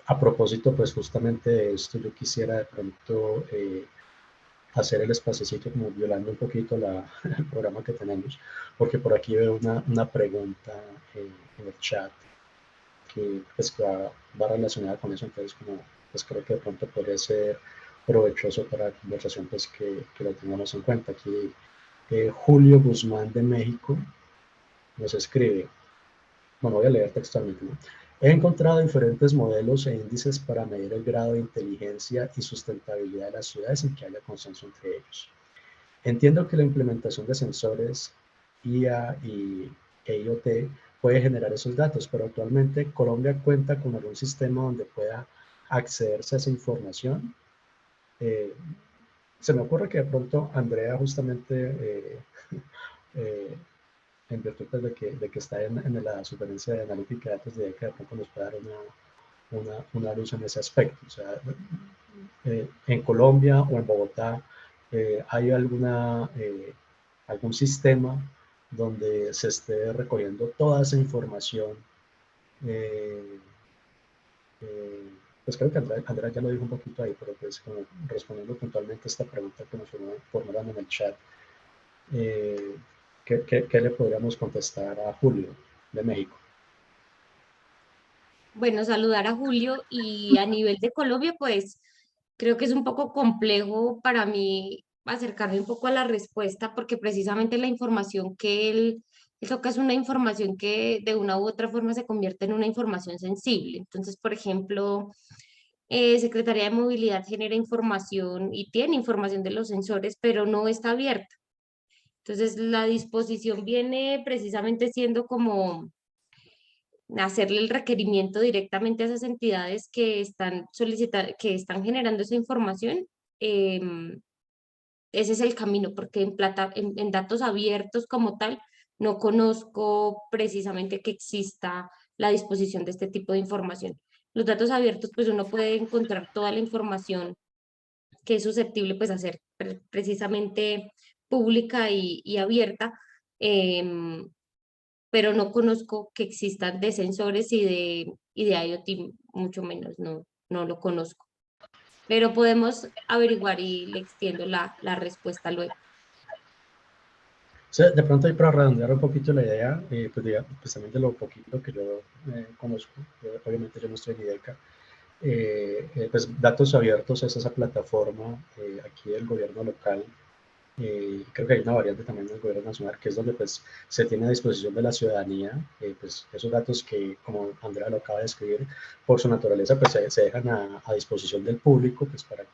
A propósito, pues justamente de esto, yo quisiera de pronto hacer el espacecito como violando un poquito el programa que tenemos, porque por aquí veo una pregunta en el chat que, pues, que va relacionada con eso, entonces como, pues creo que de pronto podría ser provechoso para la conversación, pues que lo tengamos en cuenta. Aquí Julio Guzmán de México nos escribe, bueno, voy a leer textualmente, ¿no? He encontrado diferentes modelos e índices para medir el grado de inteligencia y sustentabilidad de las ciudades sin que haya consenso entre ellos. Entiendo que la implementación de sensores IA e IoT puede generar esos datos, pero actualmente Colombia cuenta con algún sistema donde pueda accederse a esa información. se me ocurre que de pronto Andrea justamente, en virtud pues, de que está en la supervivencia de analítica de datos, de que de pronto nos puede dar una luz en ese aspecto. O sea, en Colombia o en Bogotá, ¿hay algún sistema donde se esté recogiendo toda esa información? Pues creo que Andrea ya lo dijo un poquito ahí, pero pues como respondiendo puntualmente a esta pregunta que nos formularon en el chat, ¿qué le podríamos contestar a Julio de México? Bueno, saludar a Julio y a nivel de Colombia, pues creo que es un poco complejo para mí acercarme un poco a la respuesta porque precisamente la información que él toca es una información que de una u otra forma se convierte en una información sensible. Entonces, por ejemplo, Secretaría de Movilidad genera información y tiene información de los sensores, pero no está abierta. Entonces, la disposición viene precisamente siendo como hacerle el requerimiento directamente a esas entidades que están que están generando esa información. Ese es el camino, porque en datos abiertos como tal, no conozco precisamente que exista la disposición de este tipo de información. Los datos abiertos, pues uno puede encontrar toda la información que es susceptible pues a ser precisamente pública y abierta, pero no conozco que existan de sensores y de IoT, mucho menos, no lo conozco. Pero podemos averiguar y le extiendo la respuesta luego. Sí, de pronto, ahí para redondear un poquito la idea, pues también de lo poquito que yo conozco, obviamente yo no estoy en IDECA, pues Datos Abiertos es esa plataforma aquí del gobierno local. Creo que hay una variante también del gobierno nacional, que es donde pues se tiene a disposición de la ciudadanía, pues esos datos que, como Andrea lo acaba de escribir, por su naturaleza pues se dejan a disposición del público, pues para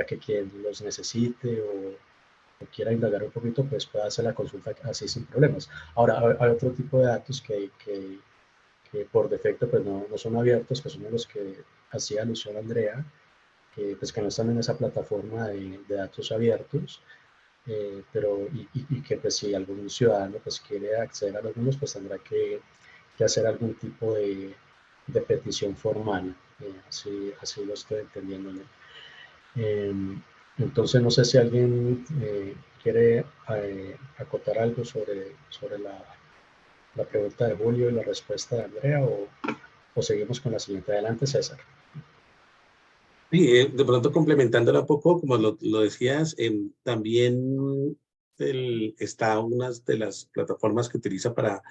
que quien los necesite o quiera indagar un poquito, pues pueda hacer la consulta así sin problemas. Ahora, hay otro tipo de datos que por defecto pues no son abiertos, que son los que hacía alusión Andrea, pues que no están en esa plataforma de datos abiertos, pero y que pues si algún ciudadano pues quiere acceder a los mismos, pues tendrá que hacer algún tipo de petición formal, así lo estoy entendiendo, ¿no? Entonces no sé si alguien quiere acotar algo sobre la pregunta de Julio y la respuesta de Andrea, o seguimos con la siguiente. Adelante, César. Sí, de pronto complementándola un poco, como lo decías, también está una de las plataformas que utiliza para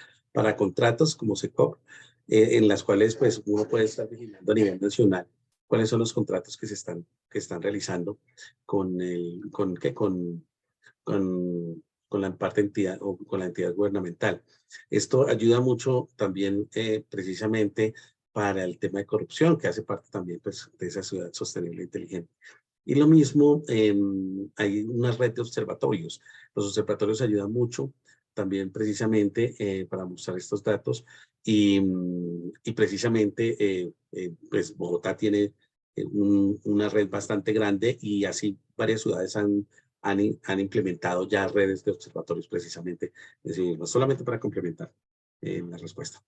contratos como SECOP, en las cuales pues uno puede estar vigilando a nivel nacional cuáles son los contratos que están realizando con la parte entidad o con la entidad gubernamental. Esto ayuda mucho también precisamente para el tema de corrupción, que hace parte también pues, de esa ciudad sostenible e inteligente. Y lo mismo, hay una red de observatorios. Los observatorios ayudan mucho también precisamente para mostrar estos datos y precisamente pues Bogotá tiene una red bastante grande y así varias ciudades han implementado ya redes de observatorios precisamente, es decir, no solamente para complementar la respuesta.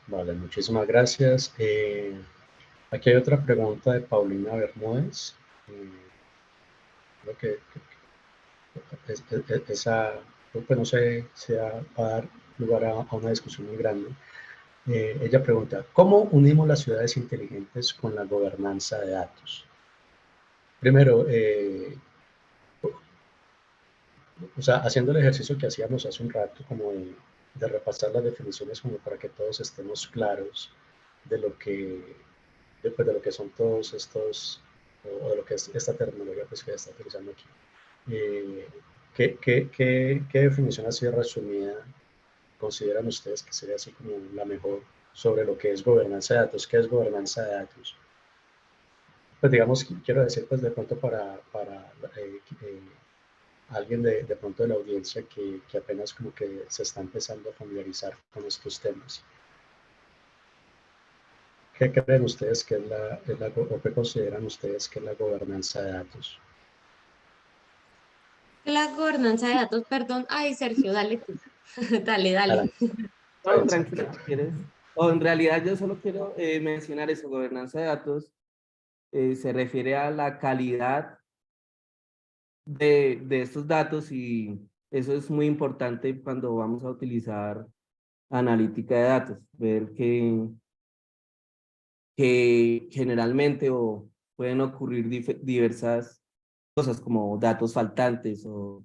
Vale, muchísimas gracias. Aquí hay otra pregunta de Paulina Bermúdez. Creo que esa, pues no sé si va a dar lugar a una discusión muy grande. Ella pregunta, ¿cómo unimos las ciudades inteligentes con la gobernanza de datos? Primero, o sea, haciendo el ejercicio que hacíamos hace un rato, como de repasar las definiciones como para que todos estemos claros de lo que, de lo que son todos estos, o de lo que es esta terminología pues, que está utilizando aquí. ¿Qué definición así resumida consideran ustedes que sería así como la mejor sobre lo que es gobernanza de datos? ¿Qué es gobernanza de datos? Pues digamos, quiero decir pues de pronto para alguien de pronto de la audiencia que apenas como que se está empezando a familiarizar con estos temas. ¿Qué creen ustedes que o qué consideran ustedes que es la gobernanza de datos? La gobernanza de datos, perdón. Ay, Sergio, dale tú. Dale, dale. Alan, No, piensa. tranquilo, si quieres. O en realidad yo solo quiero mencionar eso, gobernanza de datos se refiere a la calidad de estos datos y eso es muy importante cuando vamos a utilizar analítica de datos, ver que generalmente o pueden ocurrir diversas cosas como datos faltantes o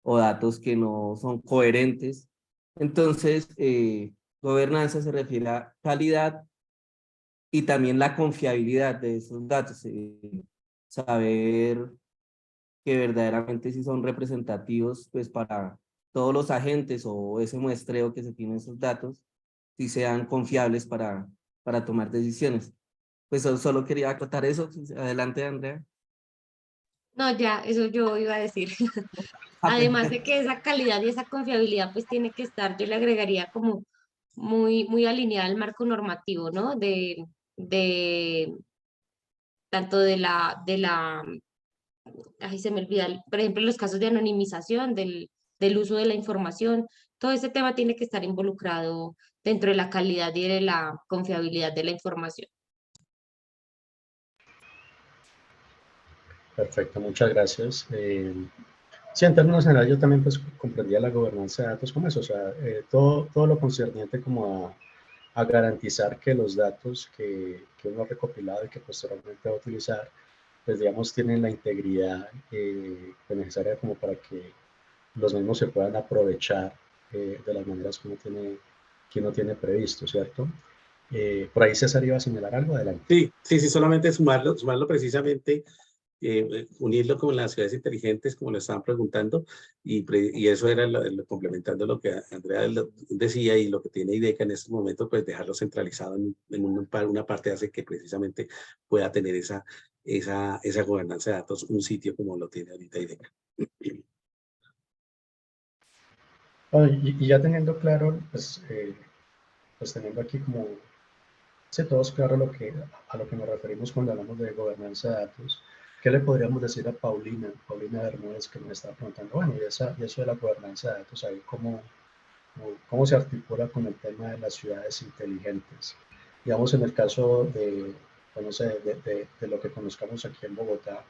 datos que no son coherentes. Entonces, gobernanza se refiere a calidad y también la confiabilidad de esos datos, saber que verdaderamente sí son representativos pues para todos los agentes o ese muestreo que se tiene en esos datos, si sean confiables para tomar decisiones. Pues solo quería acotar eso. Adelante, Andrea. No, ya, eso yo iba a decir. Además de que esa calidad y esa confiabilidad pues tiene que estar, yo le agregaría como muy alineada al marco normativo, ¿no? De tanto ay, se me olvida, por ejemplo, los casos de anonimización, del uso de la información, todo ese tema tiene que estar involucrado dentro de la calidad y de la confiabilidad de la información. Perfecto, muchas gracias. Sí, en términos generales yo también pues comprendía la gobernanza de datos como eso, o sea, todo lo concerniente como a garantizar que los datos que uno ha recopilado y que posteriormente va a utilizar, pues digamos tienen la integridad pues, necesaria como para que los mismos se puedan aprovechar de las maneras que uno tiene previsto, ¿cierto? Por ahí César iba a señalar algo, adelante. Sí, solamente sumarlo precisamente, unirlo con las ciudades inteligentes, como le estaban preguntando, y eso era complementando lo que Andrea decía y lo que tiene IDECA en este momento, pues dejarlo centralizado en una parte hace que precisamente pueda tener esa gobernanza de datos, un sitio como lo tiene ahorita IDECA. Bueno, y ya teniendo claro, pues teniendo aquí como, sé todos claro a lo que nos referimos cuando hablamos de gobernanza de datos, ¿qué le podríamos decir a Paulina Bermúdez, que nos está preguntando, bueno, y eso de la gobernanza de datos, ahí cómo se articula con el tema de las ciudades inteligentes? Digamos, en el caso de, pues, no sé, de lo que conozcamos aquí en Bogotá,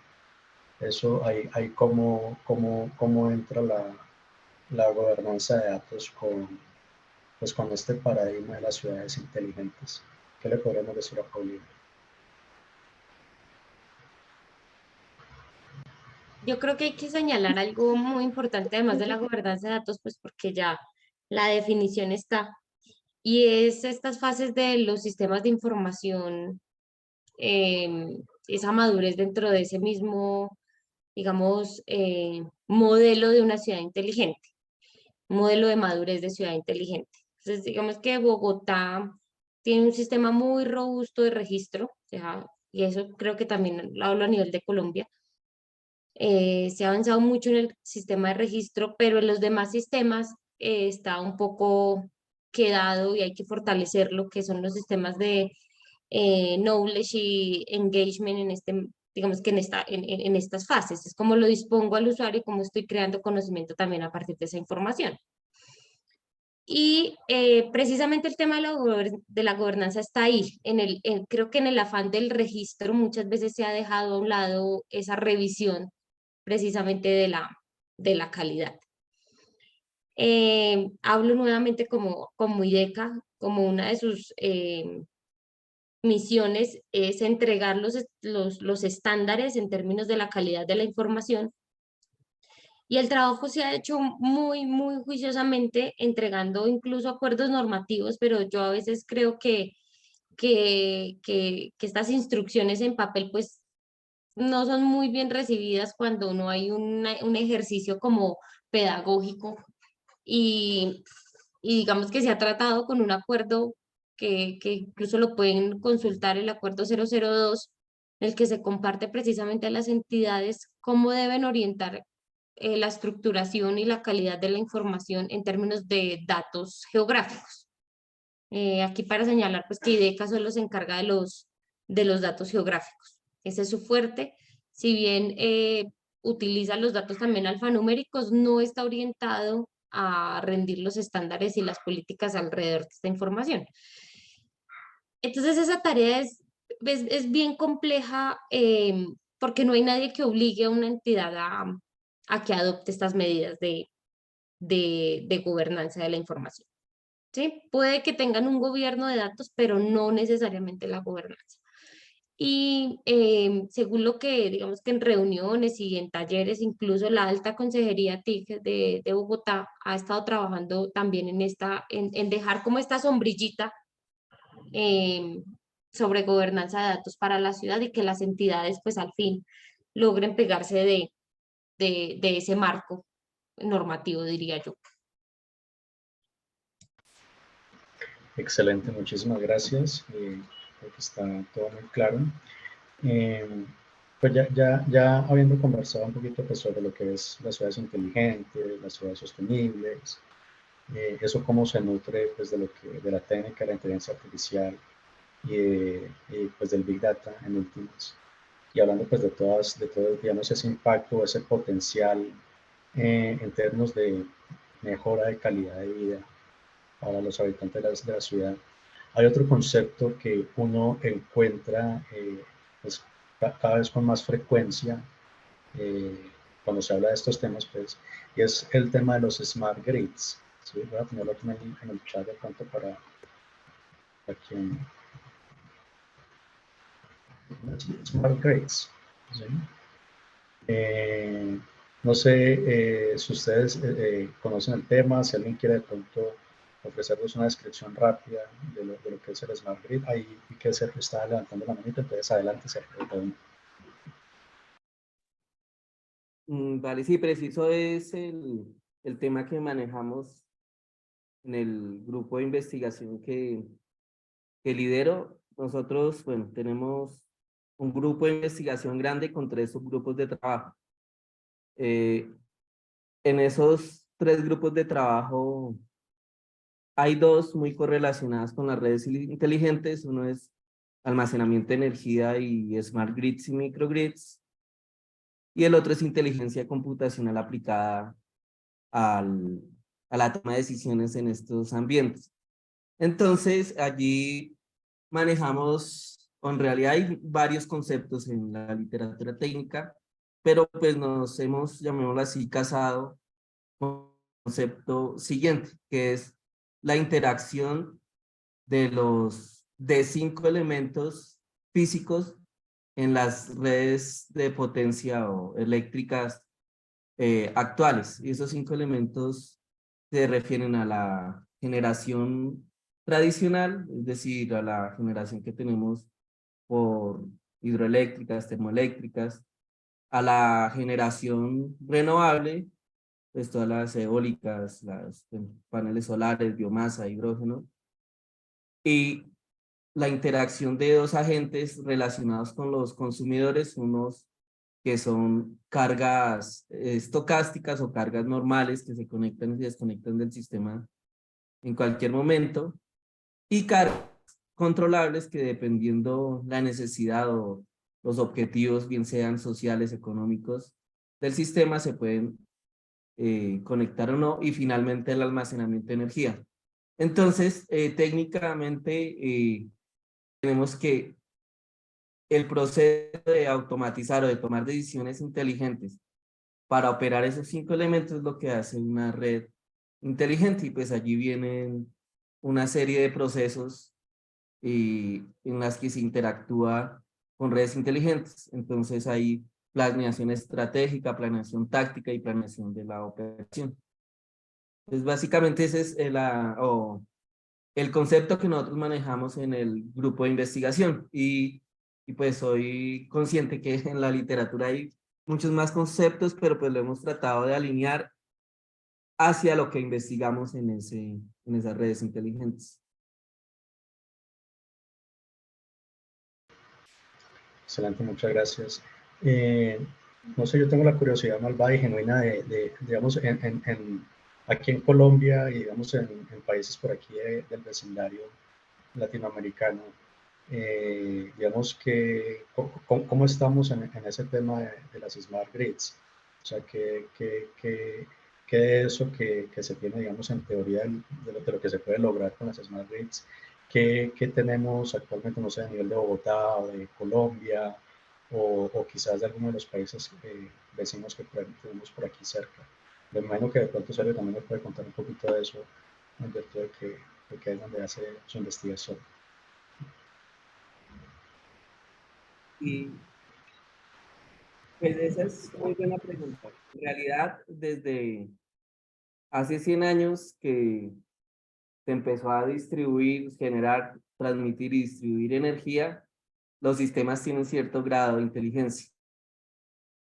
eso ahí cómo entra la gobernanza de datos pues con este paradigma de las ciudades inteligentes. ¿Qué le podríamos decir a Paulina? Yo creo que hay que señalar algo muy importante, además de la gobernanza de datos, pues porque ya la definición está, y es estas fases de los sistemas de información, esa madurez dentro de ese mismo, digamos, modelo de una ciudad inteligente, modelo de madurez de ciudad inteligente. Entonces, digamos que Bogotá tiene un sistema muy robusto de registro, o sea, y eso creo que también lo hablo a nivel de Colombia. Se ha avanzado mucho en el sistema de registro, pero en los demás sistemas está un poco quedado y hay que fortalecer lo que son los sistemas de knowledge y engagement en digamos que en estas fases. Es como lo dispongo al usuario y cómo estoy creando conocimiento también a partir de esa información. Y precisamente el tema de la gobernanza está ahí. Creo que en el afán del registro muchas veces se ha dejado a un lado esa revisión precisamente de la calidad. Hablo nuevamente como IDECA, como una de sus misiones es entregar los estándares en términos de la calidad de la información, y el trabajo se ha hecho muy juiciosamente, entregando incluso acuerdos normativos, pero yo a veces creo que estas instrucciones en papel pues no son muy bien recibidas cuando no hay un ejercicio como pedagógico, y, y digamos que se ha tratado con un acuerdo que incluso lo pueden consultar, el acuerdo 002, en el que se comparte precisamente a las entidades cómo deben orientar la estructuración y la calidad de la información en términos de datos geográficos. Aquí para señalar pues que IDECA solo se encarga de los datos geográficos. Ese es su fuerte. Si bien utiliza los datos también alfanuméricos, no está orientado a rendir los estándares y las políticas alrededor de esta información. Entonces esa tarea es bien compleja porque no hay nadie que obligue a una entidad a que adopte estas medidas de gobernanza de la información. ¿Sí? Puede que tengan un gobierno de datos, pero no necesariamente la gobernanza. Y según lo que, digamos que en reuniones y en talleres, incluso la alta consejería TIC de Bogotá ha estado trabajando también en dejar como esta sombrillita eh, sobre gobernanza de datos para la ciudad y que las entidades pues al fin logren pegarse de ese marco normativo, diría yo. Excelente, muchísimas gracias. Creo que está todo muy claro. Pues ya habiendo conversado un poquito pues, sobre lo que es las ciudades inteligentes, las ciudades sostenibles, eso cómo se nutre pues, de la técnica de la inteligencia artificial y pues del Big Data en últimas. Y hablando pues de todo, digamos, ese impacto, ese potencial en términos de mejora de calidad de vida para los habitantes de la ciudad. Hay otro concepto que uno encuentra pues, cada vez con más frecuencia cuando se habla de estos temas, pues, y es el tema de los smart grids. ¿Sí? Voy a ponerlo aquí en el chat de pronto para quien... Smart grids. ¿Sí? No sé si ustedes conocen el tema, si alguien quiere de pronto ofrecernos una descripción rápida de lo que es el Smart Grid. Ahí que Sergio está levantando la manita, entonces adelante Sergio. Vale, sí, preciso es el tema que manejamos en el grupo de investigación que lidero. Nosotros, bueno, tenemos un grupo de investigación grande con 3 subgrupos de trabajo. En esos 3 grupos de trabajo hay 2 muy correlacionadas con las redes inteligentes. Uno es almacenamiento de energía y smart grids y microgrids. Y el otro es inteligencia computacional aplicada a la toma de decisiones en estos ambientes. Entonces, allí manejamos, o en realidad hay varios conceptos en la literatura técnica, pero pues nos hemos, llamémoslo así, casado con el concepto siguiente, que es la interacción de 5 elementos físicos en las redes de potencia o eléctricas actuales. Y esos 5 elementos se refieren a la generación tradicional, es decir, a la generación que tenemos por hidroeléctricas, termoeléctricas, a la generación renovable, pues todas las eólicas, las paneles solares, biomasa, hidrógeno, y la interacción de 2 agentes relacionados con los consumidores, unos que son cargas estocásticas o cargas normales que se conectan y se desconectan del sistema en cualquier momento, y cargas controlables que dependiendo la necesidad o los objetivos, bien sean sociales, económicos, del sistema, se pueden conectar o no, y finalmente el almacenamiento de energía. Entonces, técnicamente, tenemos que el proceso de automatizar o de tomar decisiones inteligentes para operar esos 5 elementos es lo que hace una red inteligente, y pues allí vienen una serie de procesos en las que se interactúa con redes inteligentes. Entonces hay planeación estratégica, planeación táctica y planeación de la operación. Entonces básicamente ese es el concepto que nosotros manejamos en el grupo de investigación, y pues soy consciente que en la literatura hay muchos más conceptos, pero pues lo hemos tratado de alinear hacia lo que investigamos en esas redes inteligentes. Excelente, muchas gracias. No sé, yo tengo la curiosidad malvada y genuina digamos, Aquí en Colombia y digamos en países por aquí del vecindario latinoamericano, digamos que cómo estamos en ese tema de las smart grids. O sea, ¿qué de eso que se tiene, digamos, en teoría de lo que se puede lograr con las smart grids, qué tenemos actualmente, no sé, a nivel de Bogotá o de Colombia o quizás de alguno de los países vecinos que tenemos por aquí cerca? Me imagino que de pronto Sergio también me puede contar un poquito de eso, en virtud de que es donde hace su investigación. Y pues esa es muy buena pregunta. En realidad, desde hace 100 años que se empezó a distribuir, generar, transmitir y distribuir energía, los sistemas tienen cierto grado de inteligencia.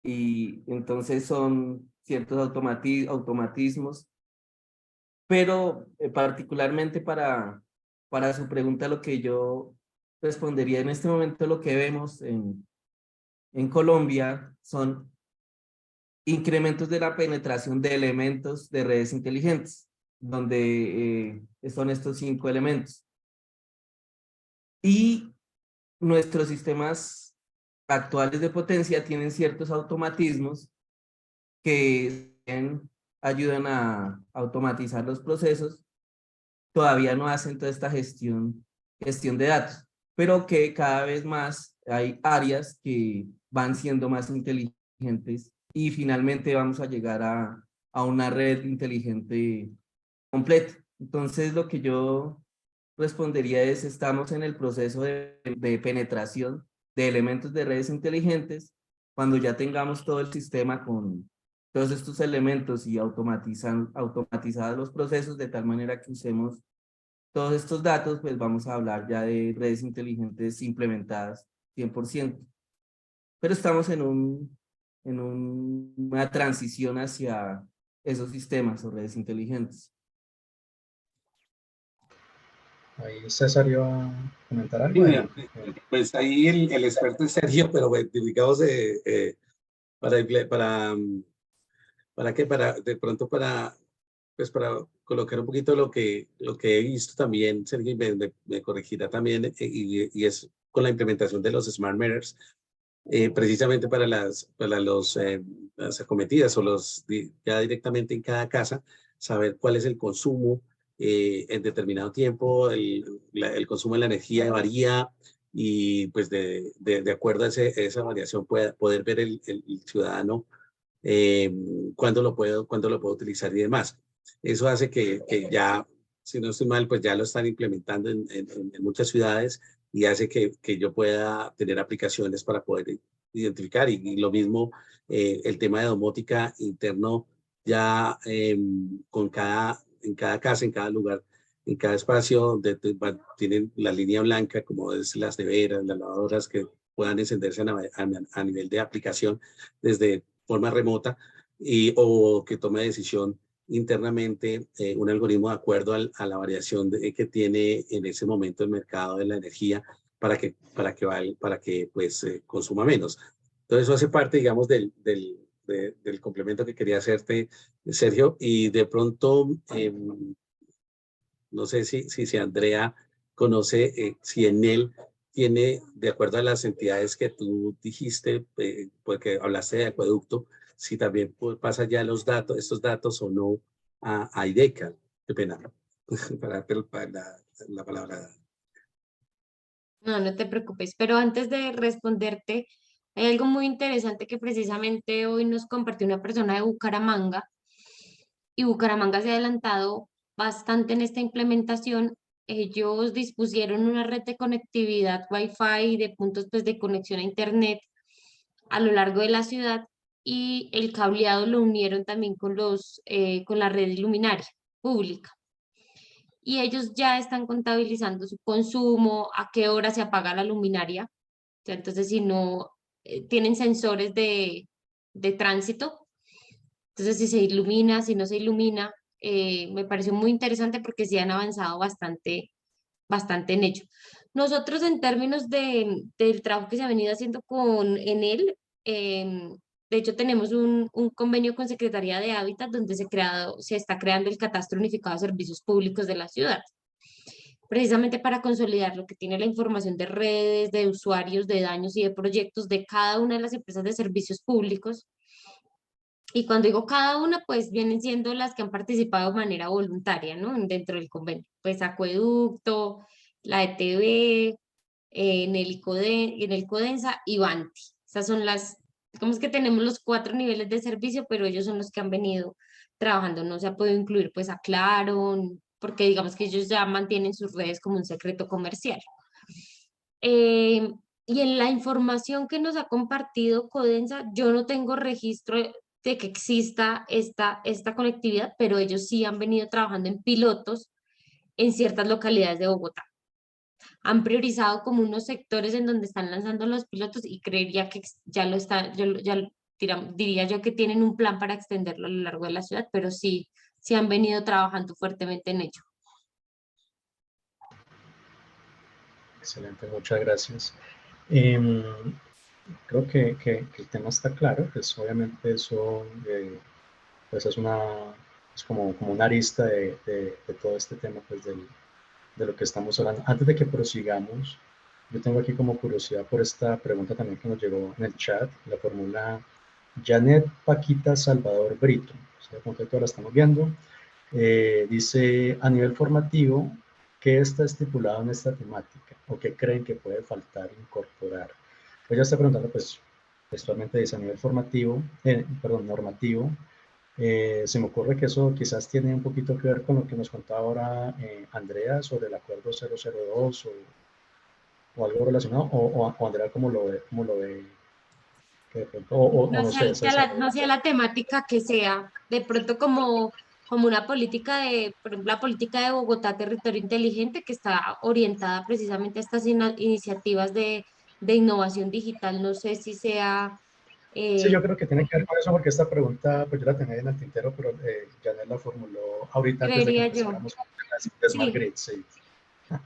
Y entonces son ciertos automatismos, pero particularmente para su pregunta, lo que yo respondería en este momento, lo que vemos en Colombia son incrementos de la penetración de elementos de redes inteligentes, donde son estos 5 elementos. Y nuestros sistemas actuales de potencia tienen ciertos automatismos que ayudan a automatizar los procesos, todavía no hacen toda esta gestión de datos, pero que cada vez más hay áreas que van siendo más inteligentes y finalmente vamos a llegar a una red inteligente completa. Entonces, lo que yo respondería es, estamos en el proceso de penetración de elementos de redes inteligentes. Cuando ya tengamos todo el sistema con todos estos elementos y automatizados los procesos de tal manera que usemos todos estos datos, pues vamos a hablar ya de redes inteligentes implementadas 100%. Pero estamos una transición hacia esos sistemas o redes inteligentes. Ahí César iba a comentar Sí, algo. mira, pues ahí el experto es Sergio, pero digamos, ¿para qué? De pronto pues para colocar un poquito lo que he visto también, Sergio, y me corregirá también, y es con la implementación de los smart meters, precisamente las acometidas o ya directamente en cada casa, saber cuál es el consumo en determinado tiempo, el consumo de la energía varía y pues de acuerdo a esa variación poder ver el ciudadano eh, cuándo lo puedo utilizar y demás. Eso hace que ya, si no estoy mal, pues ya lo están implementando en muchas ciudades y hace que yo pueda tener aplicaciones para poder identificar. Y lo mismo, el tema de domótica interno, ya en cada casa, en cada lugar, en cada espacio donde tienen la línea blanca, como es las neveras, las lavadoras, que puedan encenderse a nivel de aplicación desde forma remota o que tome decisión internamente un algoritmo de acuerdo a la variación que tiene en ese momento el mercado de la energía para que pues consuma menos. Entonces eso hace parte, digamos, del complemento que quería hacerte, Sergio, y de pronto, no sé si Andrea conoce, si en él tiene, de acuerdo a las entidades que tú dijiste, porque hablaste de acueducto, si también pasa ya estos datos o no a IDECA. Qué pena, para darte la palabra. No, no te preocupes, pero antes de responderte, hay algo muy interesante que precisamente hoy nos compartió una persona de Bucaramanga, y Bucaramanga se ha adelantado bastante en esta implementación. Ellos dispusieron una red de conectividad Wi-Fi de puntos pues, de conexión a Internet a lo largo de la ciudad, y el cableado lo unieron también con la red luminaria pública. Y ellos ya están contabilizando su consumo, a qué hora se apaga la luminaria. O sea, entonces, si no tienen sensores de tránsito, entonces si se ilumina, si no se ilumina, me pareció muy interesante porque sí han avanzado bastante en ello. Nosotros en términos del trabajo que se ha venido haciendo con Enel, De hecho, tenemos un convenio con Secretaría de Hábitat donde se está creando el Catastro Unificado de Servicios Públicos de la ciudad, precisamente para consolidar lo que tiene la información de redes, de usuarios, de daños y de proyectos de cada una de las empresas de servicios públicos. Y cuando digo cada una, pues vienen siendo las que han participado de manera voluntaria, ¿no? Dentro del convenio. Pues Acueducto, la ETB, en el Codensa y Banti. Esas son las, digamos que tenemos los 4 niveles de servicio, pero ellos son los que han venido trabajando. No se ha podido incluir pues a Claro, porque digamos que ellos ya mantienen sus redes como un secreto comercial. Eh, y en la información que nos ha compartido Codensa, yo no tengo registro de que exista esta conectividad, pero ellos sí han venido trabajando en pilotos en ciertas localidades de Bogotá. Han priorizado como unos sectores en donde están lanzando los pilotos y creería que ya lo está, diría yo que tienen un plan para extenderlo a lo largo de la ciudad, pero sí han venido trabajando fuertemente en ello. Excelente, muchas gracias. Creo que el tema está claro, pues obviamente eso pues es como una arista de todo este tema pues de lo que estamos hablando. Antes de que prosigamos, yo tengo aquí como curiosidad por esta pregunta también que nos llegó en el chat, la formula Janet Paquita Salvador Brito, o sea, como que todos la estamos viendo. Dice, a nivel formativo, ¿qué está estipulado en esta temática? ¿O qué creen que puede faltar incorporar? Pues ya está preguntando, pues, textualmente dice, a nivel formativo, normativo, se me ocurre que eso quizás tiene un poquito que ver con lo que nos contaba ahora Andrea sobre el acuerdo 002 o algo relacionado, o Andrea, ¿cómo lo ve? Que de pronto, o No no sé, sé, no sé la temática que sea, de pronto como una política por ejemplo, la política de Bogotá Territorio Inteligente, que está orientada precisamente a estas iniciativas de innovación digital. No sé si sea... Sí, yo eh, creo que tiene que ver con eso, porque esta pregunta, pues yo la tenía en el tintero, pero Janet la formuló ahorita antes de que creería yo. empezáramos con las Smart Sí, Grids, sí.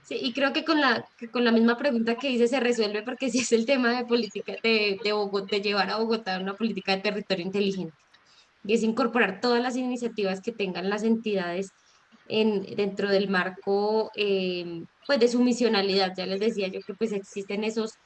sí, y creo que con la misma pregunta que hice se resuelve porque sí es el tema de política de Bogotá, de llevar a Bogotá a una política de territorio inteligente. Y es incorporar todas las iniciativas que tengan las entidades dentro del marco pues de su misionalidad. Ya les decía yo que pues existen esos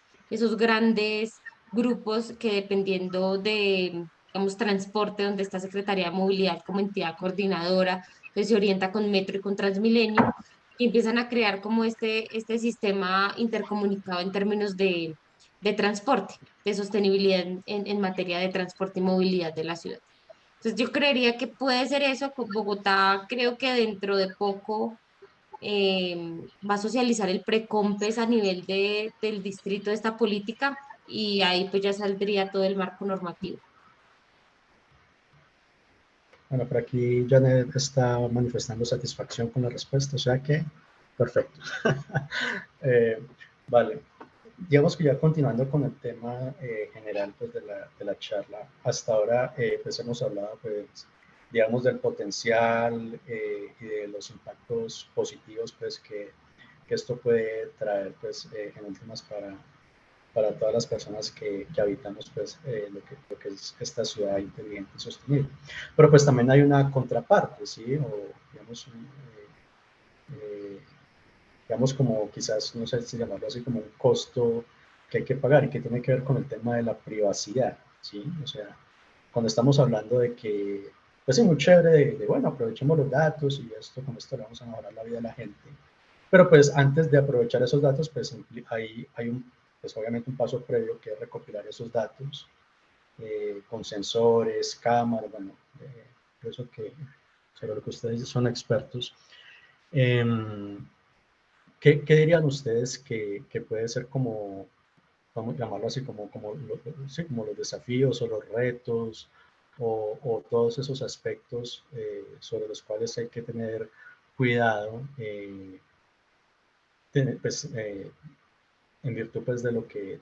grandes grupos que dependiendo de, digamos, transporte, donde está Secretaría de Movilidad como entidad coordinadora, pues se orienta con Metro y con Transmilenio, y empiezan a crear como este sistema intercomunicado en términos de transporte, de sostenibilidad en materia de transporte y movilidad de la ciudad. Entonces yo creería que puede ser eso. Bogotá creo que dentro de poco va a socializar el Precompes a nivel del distrito de esta política y ahí pues ya saldría todo el marco normativo. Bueno, por aquí Janet está manifestando satisfacción con la respuesta, o sea que, perfecto. Vale, digamos que ya continuando con el tema general pues, de la charla, hasta ahora pues hemos hablado pues, digamos, del potencial y de los impactos positivos pues, que esto puede traer pues, en últimas para todas las personas que habitamos pues, lo que es esta ciudad inteligente y sostenible. Pero pues también hay una contraparte, ¿sí? O digamos como quizás, no sé si llamarlo así, como un costo que hay que pagar y que tiene que ver con el tema de la privacidad, ¿sí? O sea, cuando estamos hablando de que, pues es muy chévere bueno, aprovechemos los datos y esto, con esto le vamos a mejorar la vida de la gente. Pero pues antes de aprovechar esos datos, pues hay pues obviamente un paso previo que es recopilar esos datos con sensores, cámaras, bueno, eso que sobre lo que ustedes son expertos. ¿Qué dirían ustedes que puede ser como, vamos a llamarlo así, sí, como los desafíos o los retos o todos esos aspectos sobre los cuales hay que tener cuidado, pues, en virtud pues, de lo que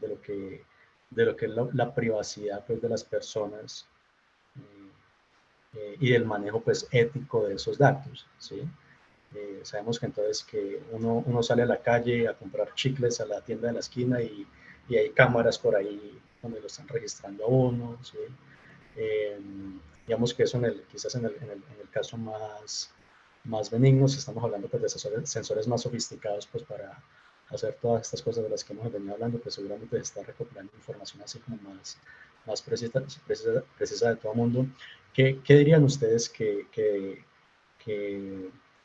es la privacidad pues, de las personas y del manejo pues, ético de esos datos, ¿sí? Sabemos que entonces que uno sale a la calle a comprar chicles a la tienda de la esquina y hay cámaras por ahí donde lo están registrando a uno, ¿sí? Digamos que eso quizás en el caso más benigno, si estamos hablando pues, de sensores más sofisticados pues, para hacer todas estas cosas de las que hemos venido hablando, pues seguramente se está recopilando información así como más precisa de todo el mundo. ¿Qué dirían ustedes que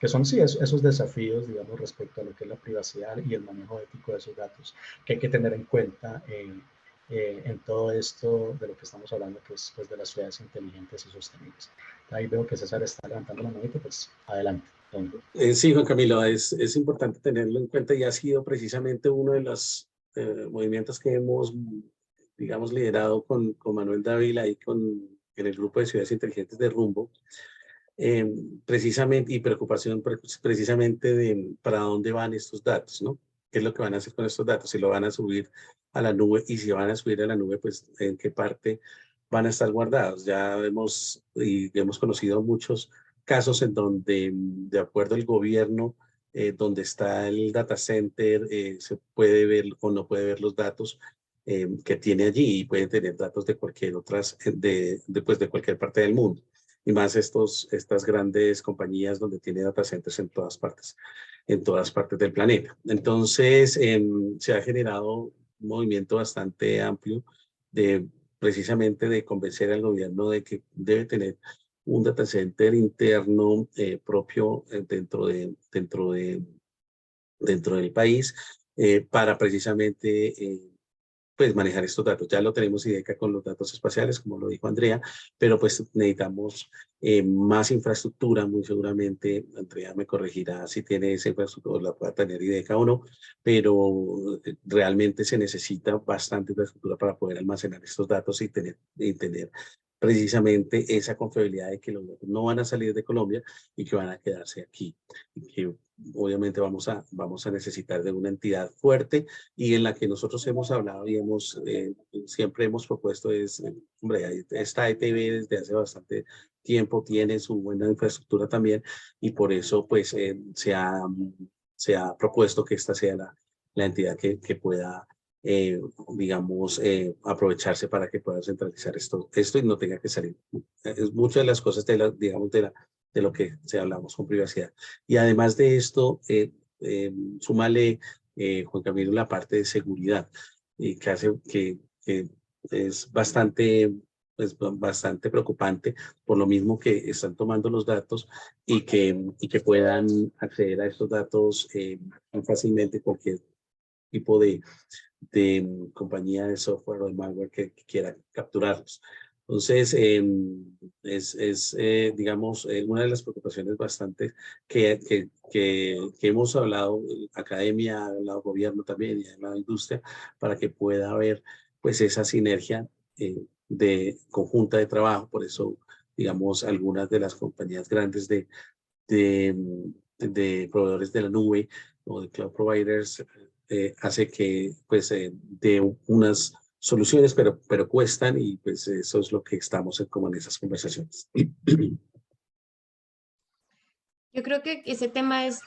son sí, esos desafíos, digamos, respecto a lo que es la privacidad y el manejo ético de esos datos, que hay que tener en cuenta en todo esto de lo que estamos hablando, que es pues, de las ciudades inteligentes y sostenibles? Ahí veo que César está levantando la manita, pues adelante. Sí, Juan Camilo, es importante tenerlo en cuenta y ha sido precisamente uno de los movimientos que hemos, digamos, liderado con Manuel Dávila y en el grupo de ciudades inteligentes de Rumbo, precisamente, y preocupación precisamente de para dónde van estos datos, ¿no? ¿Qué es lo que van a hacer con estos datos? Si lo van a subir a la nube, y si van a subir a la nube, pues en qué parte van a estar guardados. Ya hemos conocido muchos casos en donde, de acuerdo al gobierno, donde está el data center, se puede ver o no puede ver los datos que tiene allí, y puede tener datos de cualquier otras, pues, de cualquier parte del mundo. Y más estas grandes compañías donde tiene data centers en todas partes del planeta. Entonces, se ha generado un movimiento bastante amplio precisamente de convencer al gobierno de que debe tener un data center interno propio dentro del país para precisamente pues manejar estos datos. Ya lo tenemos IDECA con los datos espaciales, como lo dijo Andrea, pero pues necesitamos más infraestructura, muy seguramente. Andrea me corregirá si tiene esa infraestructura, la pueda tener IDECA o no, pero realmente se necesita bastante infraestructura para poder almacenar estos datos y tener precisamente esa confiabilidad de que los datos no van a salir de Colombia y que van a quedarse aquí. Y que obviamente vamos a necesitar de una entidad fuerte, y en la que nosotros hemos hablado y siempre hemos propuesto hombre, esta ETB desde hace bastante tiempo tiene su buena infraestructura también, y por eso pues se ha propuesto que esta sea la entidad que pueda digamos, aprovecharse para que pueda centralizar esto y no tenga que salir. Es muchas de las cosas digamos, de lo que se hablamos con privacidad. Y además de esto, súmale, Juan Camilo, la parte de seguridad, que hace que es pues, bastante preocupante, por lo mismo que están tomando los datos y que puedan acceder a estos datos fácilmente cualquier tipo de compañía de software o de malware que quiera capturarlos. Entonces, digamos, una de las preocupaciones bastante que hemos hablado, academia, ha hablado gobierno también y ha hablado industria, para que pueda haber pues esa sinergia de conjunta de trabajo. Por eso, digamos, algunas de las compañías grandes de proveedores de la nube o de cloud providers hace que pues de unas soluciones, pero cuestan, y pues eso es lo que estamos como en esas conversaciones. Yo creo que ese tema es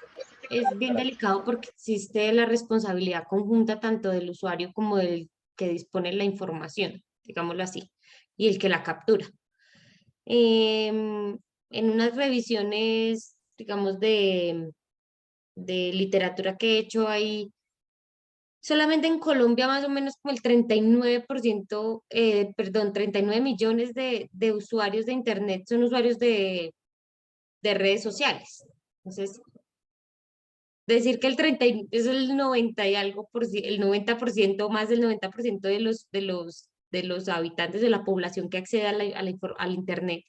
bien delicado porque existe la responsabilidad conjunta tanto del usuario como del que dispone la información, digámoslo así, y el que la captura. En unas revisiones, digamos, de literatura que he hecho ahí, solamente en Colombia más o menos como el 39%, perdón, 39 millones de usuarios de Internet son usuarios de redes sociales. Entonces, decir que es el 90 y algo el 90%, más del 90% de los habitantes de la población que accede al Internet,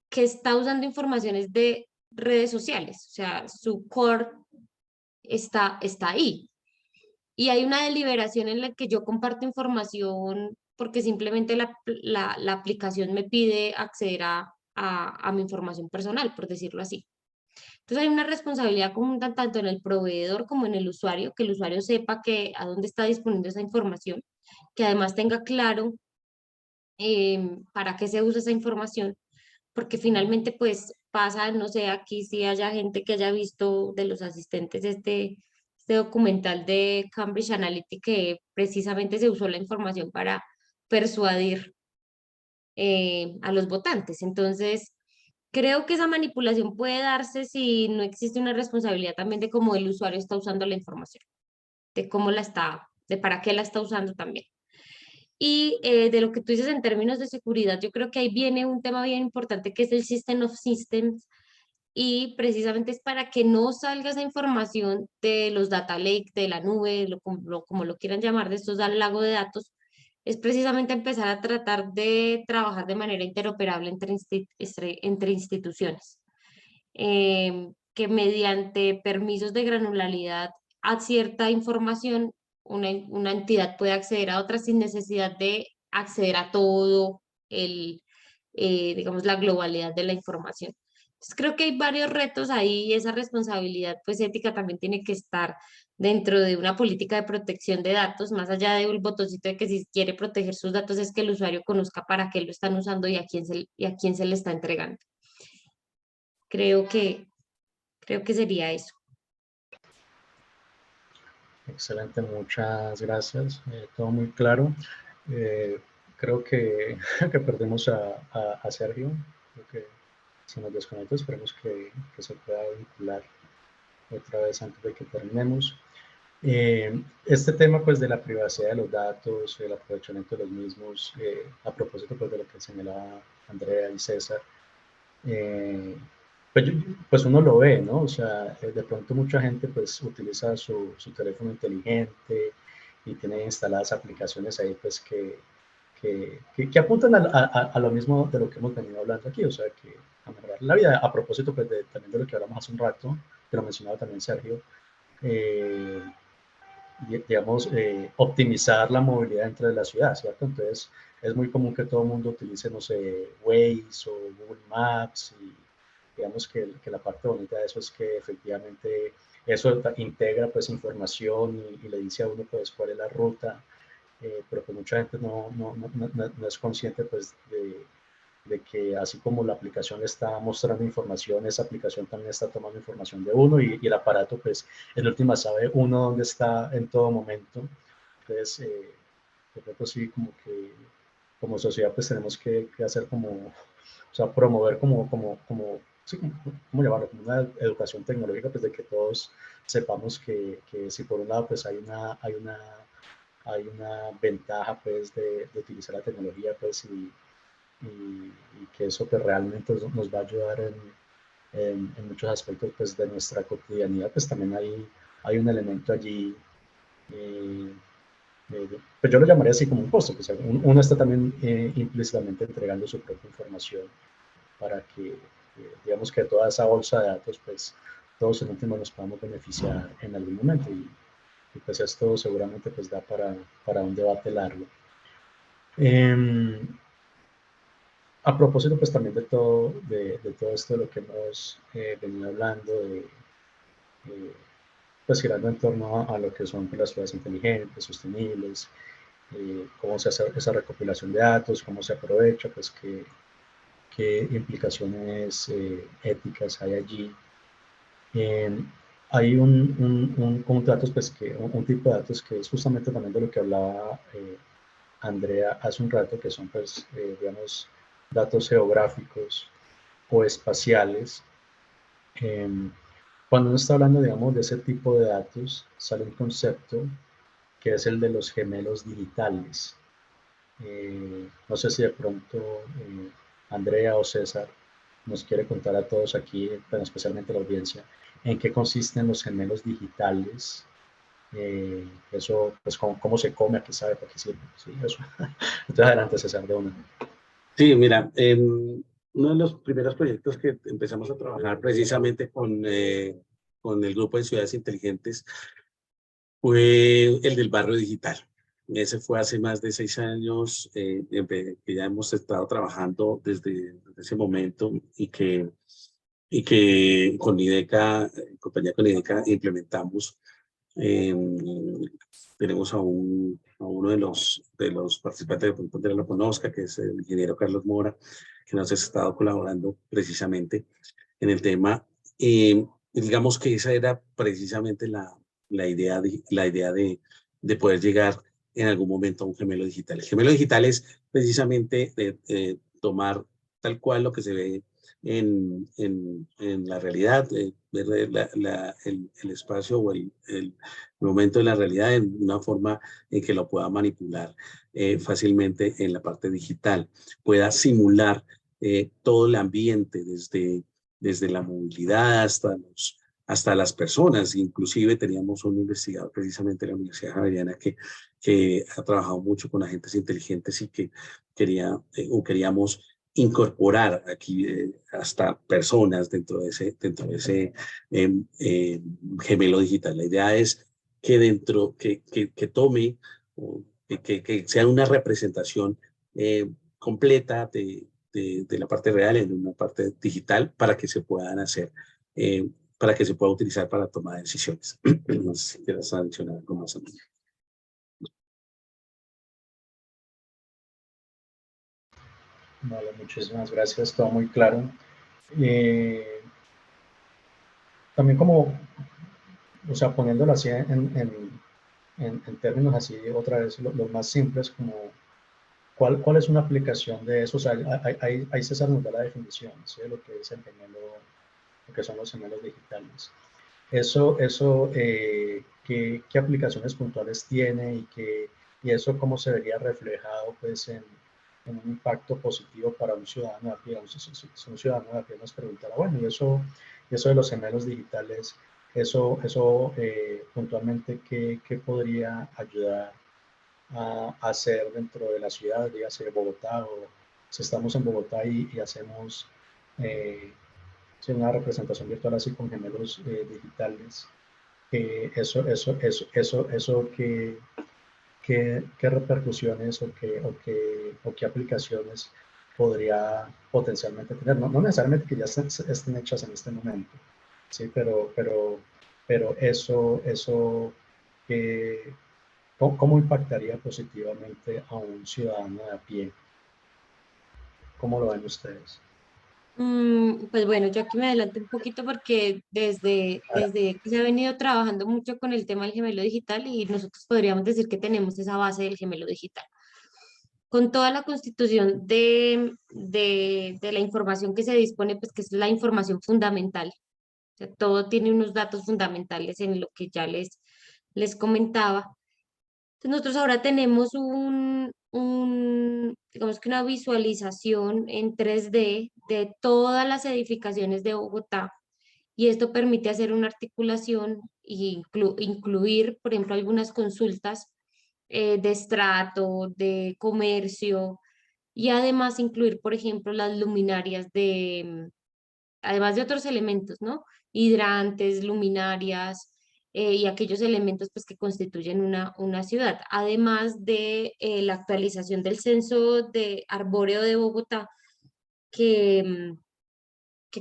que está usando informaciones de redes sociales, o sea, su core está ahí. Y hay una deliberación en la que yo comparto información porque simplemente la aplicación me pide acceder a mi información personal, por decirlo así. Entonces hay una responsabilidad conjunta tanto en el proveedor como en el usuario, que el usuario sepa a dónde está disponiendo esa información, que además tenga claro para qué se usa esa información, porque finalmente pues pasa, no sé, aquí si haya gente que haya visto de los asistentes este documental de Cambridge Analytica, que precisamente se usó la información para persuadir a los votantes. Entonces, creo que esa manipulación puede darse si no existe una responsabilidad también de cómo el usuario está usando la información, de cómo la está, de para qué la está usando también. Y de lo que tú dices en términos de seguridad, yo creo que ahí viene un tema bien importante que es el System of Systems, y precisamente es para que no salga esa información de los data lake, de la nube, como lo quieran llamar, de estos lago de datos, es precisamente empezar a tratar de trabajar de manera interoperable entre instituciones, que mediante permisos de granularidad a cierta información, una entidad puede acceder a otra sin necesidad de acceder a todo digamos, la globalidad de la información. Entonces, creo que hay varios retos ahí y esa responsabilidad pues ética también tiene que estar dentro de una política de protección de datos, más allá de un botoncito de que si quiere proteger sus datos es que el usuario conozca para qué lo están usando y a quién se le está entregando. Creo que sería eso. Excelente, muchas gracias. Todo muy claro. Creo que, que perdimos a Sergio. Creo que se nos desconectó. Esperemos que se pueda vincular otra vez antes de que terminemos. Este tema pues de la privacidad de los datos, el aprovechamiento de los mismos, a propósito pues de lo que señalaba Andrea y César, pues uno lo ve, ¿no? O sea, de pronto mucha gente pues utiliza su teléfono inteligente y tiene instaladas aplicaciones ahí pues que apuntan a lo mismo de lo que hemos venido hablando aquí, o sea, que a mejorar la vida. A propósito pues también de lo que hablamos hace un rato, que lo mencionaba también Sergio, digamos, optimizar la movilidad dentro de la ciudad, ¿cierto? Entonces, es muy común que todo el mundo utilice, no sé, Waze o Google Maps, y digamos que la parte bonita de eso es que efectivamente eso integra pues información y le dice a uno pues cuál es la ruta, pero que mucha gente no es consciente pues de que así como la aplicación está mostrando información, esa aplicación también está tomando información de uno, y el aparato pues en última sabe uno dónde está en todo momento. Entonces, de pronto sí, como que como sociedad pues tenemos que hacer como, o sea, promover sí, como llamarlo, como una educación tecnológica, pues de que todos sepamos que si por un lado pues hay una ventaja pues de utilizar la tecnología pues y que eso pues realmente nos va a ayudar en muchos aspectos pues de nuestra cotidianidad, pues también hay un elemento allí, pues yo lo llamaría así como un costo, pues uno está también implícitamente entregando su propia información para que digamos que toda esa bolsa de datos pues todos en último nos podamos beneficiar en algún momento, y pues esto seguramente pues da para un debate largo. A propósito, pues también de todo esto de lo que hemos venido hablando, pues girando en torno a lo que son las ciudades inteligentes, sostenibles, cómo se hace esa recopilación de datos, cómo se aprovecha, pues qué implicaciones éticas hay allí. Hay un conjunto de datos, pues un tipo de datos que es justamente también de lo que hablaba Andrea hace un rato, que son pues, digamos, datos geográficos o espaciales. Cuando uno está hablando, digamos, de ese tipo de datos, sale un concepto que es el de los gemelos digitales. No sé si de pronto Andrea o César nos quiere contar a todos aquí, pero especialmente a la audiencia, en qué consisten los gemelos digitales. Eso, pues, cómo se come, a qué sabe, para qué sirve. Sí, eso. Entonces, adelante, César, de una. Sí, mira, uno de los primeros proyectos que empezamos a trabajar precisamente con el grupo de ciudades inteligentes fue el del barrio digital. Ese fue hace más de 6 años que ya hemos estado trabajando desde ese momento, y que con IDECA, compañía con IDECA, implementamos. Tenemos a uno de los participantes, de pronto Andrea lo conozca, que es el ingeniero Carlos Mora, que nos ha estado colaborando precisamente en el tema. Digamos que esa era precisamente la idea de poder llegar en algún momento a un gemelo digital. El gemelo digital es precisamente tomar tal cual lo que se ve en la realidad, ver el espacio o el momento de la realidad en una forma en que lo pueda manipular fácilmente en la parte digital, pueda simular todo el ambiente desde la movilidad hasta las personas. Inclusive teníamos un investigador precisamente en la Universidad Javeriana que ha trabajado mucho con agentes inteligentes y que queríamos incorporar aquí hasta personas dentro de ese gemelo digital. La idea es que que tome, que sea una representación completa de la parte real en una parte digital para que se puedan hacer, para que se pueda utilizar para tomar decisiones. No sé si quieres adicionar algo más, Andrea. Vale, muchísimas gracias, todo muy claro. También como, o sea, poniéndolo así en términos así, otra vez, los más simples, como, ¿cuál es una aplicación de eso? O sea, ahí César nos da la definición, ¿sí? De lo que es el gemelo, lo que son los gemelos digitales. ¿Qué aplicaciones puntuales tiene y eso cómo se vería reflejado pues en un impacto positivo para un ciudadano a pie? Si un ciudadano a pie nos preguntara, bueno, y eso de los gemelos digitales, puntualmente, ¿qué podría ayudar a hacer dentro de la ciudad, dígase Bogotá, o si estamos en Bogotá y hacemos una representación virtual así con gemelos digitales? ¿Qué repercusiones o qué aplicaciones podría potencialmente tener? No necesariamente que ya estén hechas en este momento, ¿sí? Pero eso ¿cómo impactaría positivamente a un ciudadano de a pie? ¿Cómo lo ven ustedes? Pues bueno, yo aquí me adelanto un poquito porque desde que se ha venido trabajando mucho con el tema del gemelo digital y nosotros podríamos decir que tenemos esa base del gemelo digital. Con toda la constitución de la información que se dispone, pues que es la información fundamental. O sea, todo tiene unos datos fundamentales en lo que ya les comentaba. Entonces nosotros ahora tenemos digamos que una visualización en 3D de todas las edificaciones de Bogotá y esto permite hacer una articulación e incluir, por ejemplo, algunas consultas de estrato, de comercio y además incluir, por ejemplo, las luminarias además de otros elementos, ¿no? Hidrantes, luminarias y aquellos elementos pues, que constituyen una ciudad. Además de la actualización del censo de arbóreo de Bogotá, que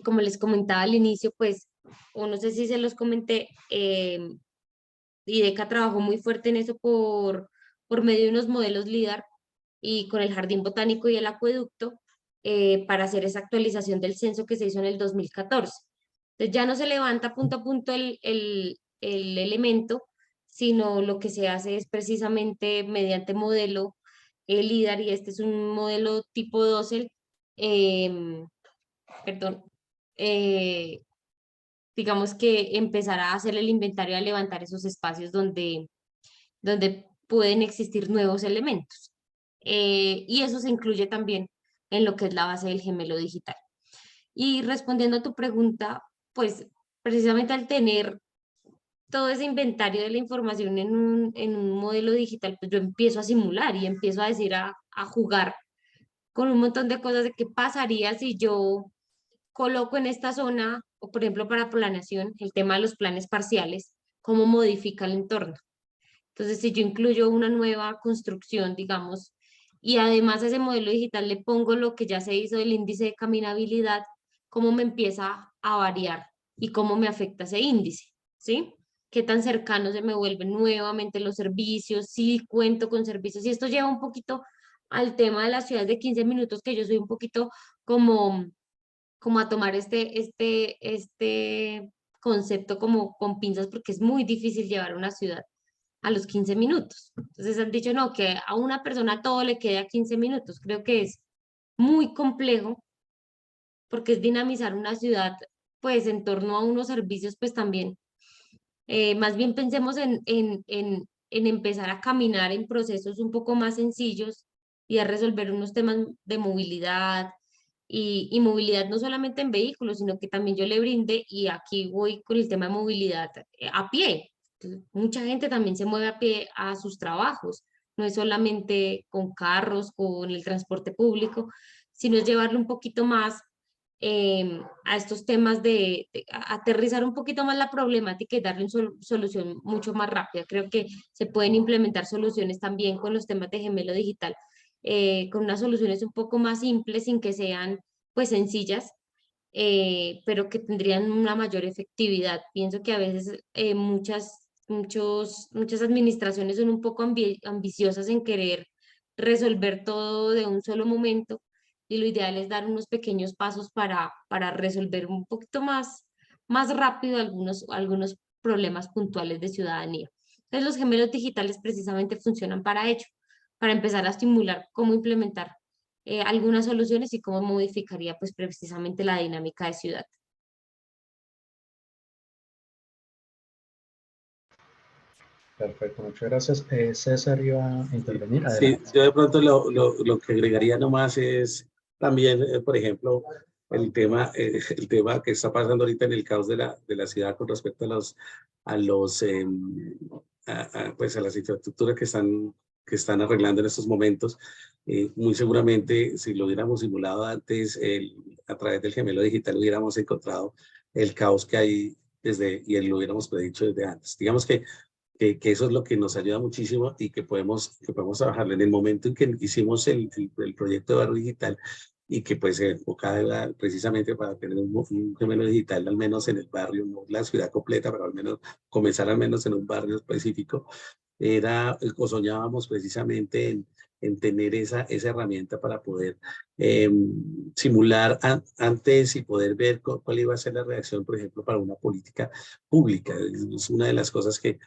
como les comentaba al inicio, pues, o no sé si se los comenté, IDECA trabajó muy fuerte en eso por medio de unos modelos LIDAR y con el Jardín Botánico y el Acueducto para hacer esa actualización del censo que se hizo en el 2014. Entonces ya no se levanta punto a punto el elemento, sino lo que se hace es precisamente mediante modelo LIDAR y este es un modelo tipo 12, perdón, eh, digamos que empezará a hacer el inventario, a levantar esos espacios donde pueden existir nuevos elementos. Y eso se incluye también en lo que es la base del gemelo digital. Y respondiendo a tu pregunta, pues precisamente al tener todo ese inventario de la información en un modelo digital, pues yo empiezo a simular y empiezo a decir, a jugar con un montón de cosas de qué pasaría si yo coloco en esta zona, o por ejemplo para planeación, el tema de los planes parciales, cómo modifica el entorno. Entonces, si yo incluyo una nueva construcción, digamos, y además a ese modelo digital le pongo lo que ya se hizo del índice de caminabilidad, cómo me empieza a variar y cómo me afecta ese índice, ¿sí? Qué tan cercanos se me vuelven nuevamente los servicios, si cuento con servicios. Y esto lleva un poquito al tema de las ciudades de 15 minutos, que yo soy un poquito como a tomar este concepto como con pinzas, porque es muy difícil llevar una ciudad a los 15 minutos. Entonces han dicho, no, que a una persona todo le quede a 15 minutos. Creo que es muy complejo, porque es dinamizar una ciudad, pues en torno a unos servicios, pues también. Más bien pensemos en empezar a caminar en procesos un poco más sencillos y a resolver unos temas de movilidad y movilidad no solamente en vehículos, sino que también yo le brinde, y aquí voy con el tema de movilidad a pie. Entonces, mucha gente también se mueve a pie a sus trabajos, no es solamente con carros, con el transporte público, sino es llevarle un poquito más a estos temas aterrizar un poquito más la problemática y darle una solución mucho más rápida. Creo que se pueden implementar soluciones también con los temas de gemelo digital, con unas soluciones un poco más simples, sin que sean pues sencillas, pero que tendrían una mayor efectividad. Pienso que a veces muchas administraciones son un poco ambiciosas en querer resolver todo de un solo momento, y lo ideal es dar unos pequeños pasos para resolver un poquito más rápido algunos problemas puntuales de ciudadanía. Entonces, los gemelos digitales precisamente funcionan para ello, para empezar a estimular cómo implementar algunas soluciones y cómo modificaría pues precisamente la dinámica de ciudad. Perfecto, muchas gracias. César iba a intervenir. Sí, Adelante. yo de pronto lo que agregaría nomás es también, por ejemplo, el tema que está pasando ahorita en el caos de la ciudad con respecto pues a las infraestructuras que están arreglando en estos momentos. Muy seguramente, si lo hubiéramos simulado antes, a través del gemelo digital hubiéramos encontrado el caos que hay y lo hubiéramos predicho desde antes. Digamos que eso es lo que nos ayuda muchísimo y que podemos trabajarlo. En el momento en que hicimos el proyecto de barrio digital, y que pues se enfocaba precisamente para tener un gemelo digital, al menos en el barrio, no la ciudad completa, pero al menos comenzar al menos en un barrio específico, o soñábamos precisamente en tener esa herramienta para poder simular antes y poder ver cuál iba a ser la reacción, por ejemplo, para una política pública. Es una de las cosas que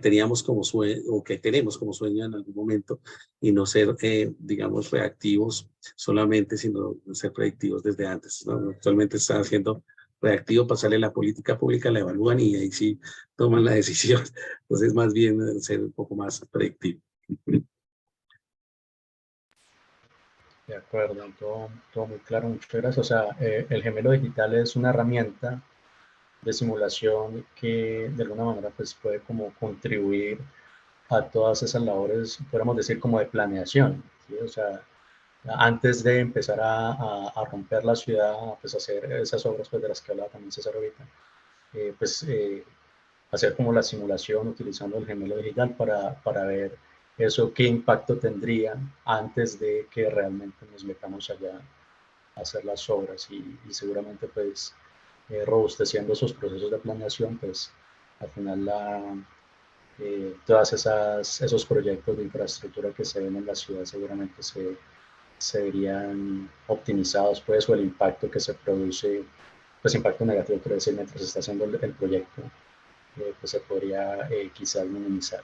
teníamos como sueño, o que tenemos como sueño en algún momento, y no ser, digamos, reactivos solamente, sino ser predictivos desde antes, ¿no? Actualmente están haciendo reactivo, pasarle la política pública, la evalúan y ahí sí toman la decisión. Entonces, más bien ser un poco más predictivo. De acuerdo, todo muy claro, muchas gracias. O sea, el gemelo digital es una herramienta de simulación que de alguna manera pues puede como contribuir a todas esas labores, podríamos decir como de planeación, ¿sí? O sea, antes de empezar a romper la ciudad, pues hacer esas obras pues, de las que hablaba también César ahorita, hacer como la simulación utilizando el gemelo digital para ver eso, qué impacto tendría antes de que realmente nos metamos allá a hacer las obras y seguramente pues robusteciendo esos procesos de planeación, pues al final todas esos proyectos de infraestructura que se ven en la ciudad seguramente se verían optimizados, pues, o el impacto que se produce, pues impacto negativo, quiero decir, mientras se está haciendo el proyecto, pues se podría quizás minimizar.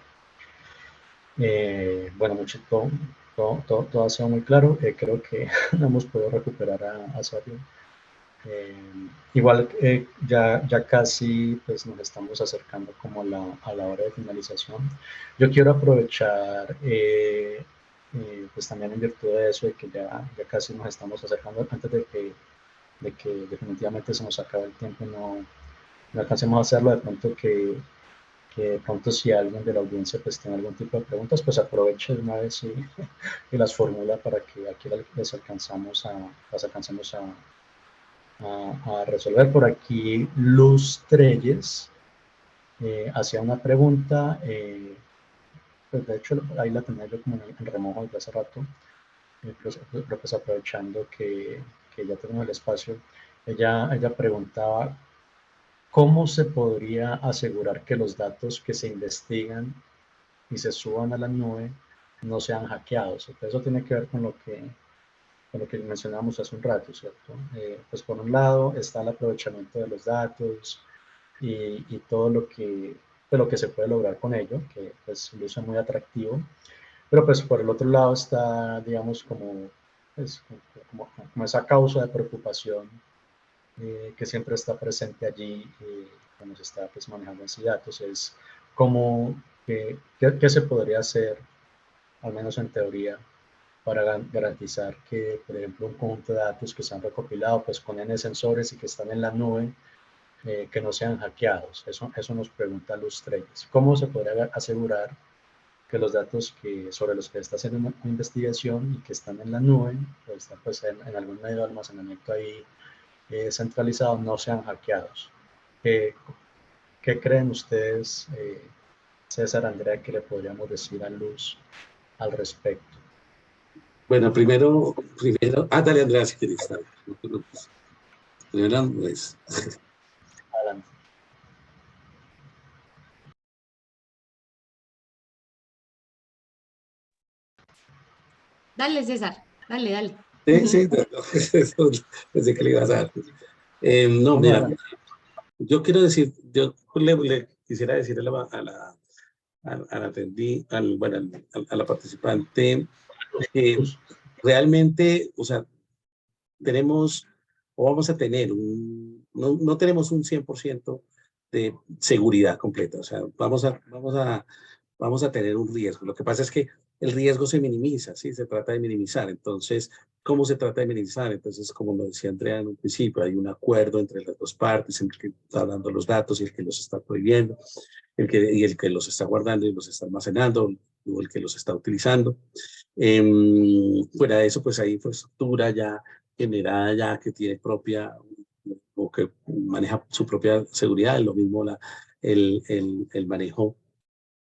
Bueno, mucho, todo ha sido muy claro. Creo que no hemos podido recuperar a Sergio. Igual ya casi pues, nos estamos acercando como a la hora de finalización. Yo quiero aprovechar, pues también en virtud de eso, de que ya casi nos estamos acercando, antes de que definitivamente se nos acabe el tiempo, no alcancemos a hacerlo, de pronto que de pronto si alguien de la audiencia pues tiene algún tipo de preguntas, pues aproveche de una vez y las formula para que aquí las alcancemos a resolver. Por aquí Luz Treyes hacía una pregunta, pues de hecho ahí la tenía yo como en remojo desde hace rato, pero pues aprovechando que ya tenemos el espacio, ella preguntaba cómo se podría asegurar que los datos que se investigan y se suban a la nube no sean hackeados. Entonces, eso tiene que ver con lo que mencionábamos hace un rato, ¿cierto? Pues por un lado está el aprovechamiento de los datos y todo lo que se puede lograr con ello, que pues luce muy atractivo, pero pues por el otro lado está, digamos, como pues, como esa causa de preocupación que siempre está presente allí cuando se está pues, manejando esos datos, es cómo, qué se podría hacer, al menos en teoría, para garantizar que, por ejemplo, un conjunto de datos que se han recopilado pues, con N sensores y que están en la nube, que no sean hackeados. Eso nos pregunta Luz Treyes. ¿Cómo se podría asegurar que los datos sobre los que está haciendo una investigación y que están en la nube, o están pues, en algún medio de almacenamiento ahí centralizado, no sean hackeados? ¿Qué creen ustedes, César, Andrea, que le podríamos decir a Luz al respecto? Bueno, primero, dale Andrea si quieres. Dale. Primero, pues, Adelante. Dale, César, dale, dale. sí, pensé que le ibas a dar. No, No, mira, adelante. yo quiero decir, yo le quisiera decir a la participante que Luz. realmente, o sea, tenemos o vamos a tener no tenemos un 100% de seguridad completa, o sea, vamos a tener un riesgo. Lo que pasa es que el riesgo se minimiza, ¿sí? Se trata de minimizar. Entonces, ¿cómo se trata de minimizar? Entonces, como lo decía Andrea en un principio, hay un acuerdo entre las dos partes, entre el que está dando los datos y el que los está prohibiendo, el que los está guardando y los está almacenando, o el que los está utilizando. Fuera de eso, pues hay infraestructura ya generada, ya que tiene propia o que maneja su propia seguridad, lo mismo el manejo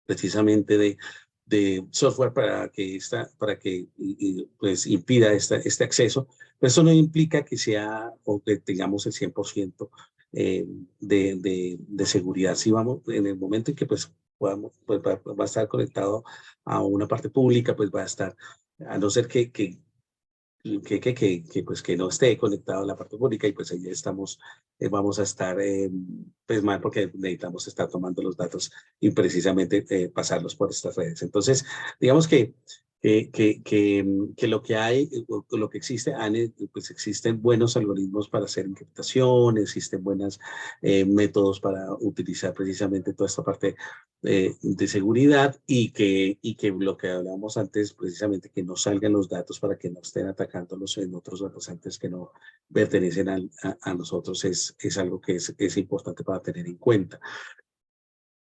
precisamente de software para que pues impida este acceso. Pero eso no implica que sea o que tengamos el 100% de seguridad. Si vamos, en el momento en que pues podamos, pues va a estar conectado a una parte pública, pues va a estar, a no ser pues que no esté conectado a la parte pública y pues ahí estamos, vamos a estar pues mal porque necesitamos estar tomando los datos y precisamente pasarlos por estas redes. Entonces, digamos que lo que hay, lo que existe, pues existen buenos algoritmos para hacer encriptación, existen buenos métodos para utilizar precisamente toda esta parte de seguridad y que lo que hablábamos antes, precisamente que no salgan los datos para que no estén atacándolos en otros datos antes que no pertenecen a nosotros, es algo que es importante para tener en cuenta.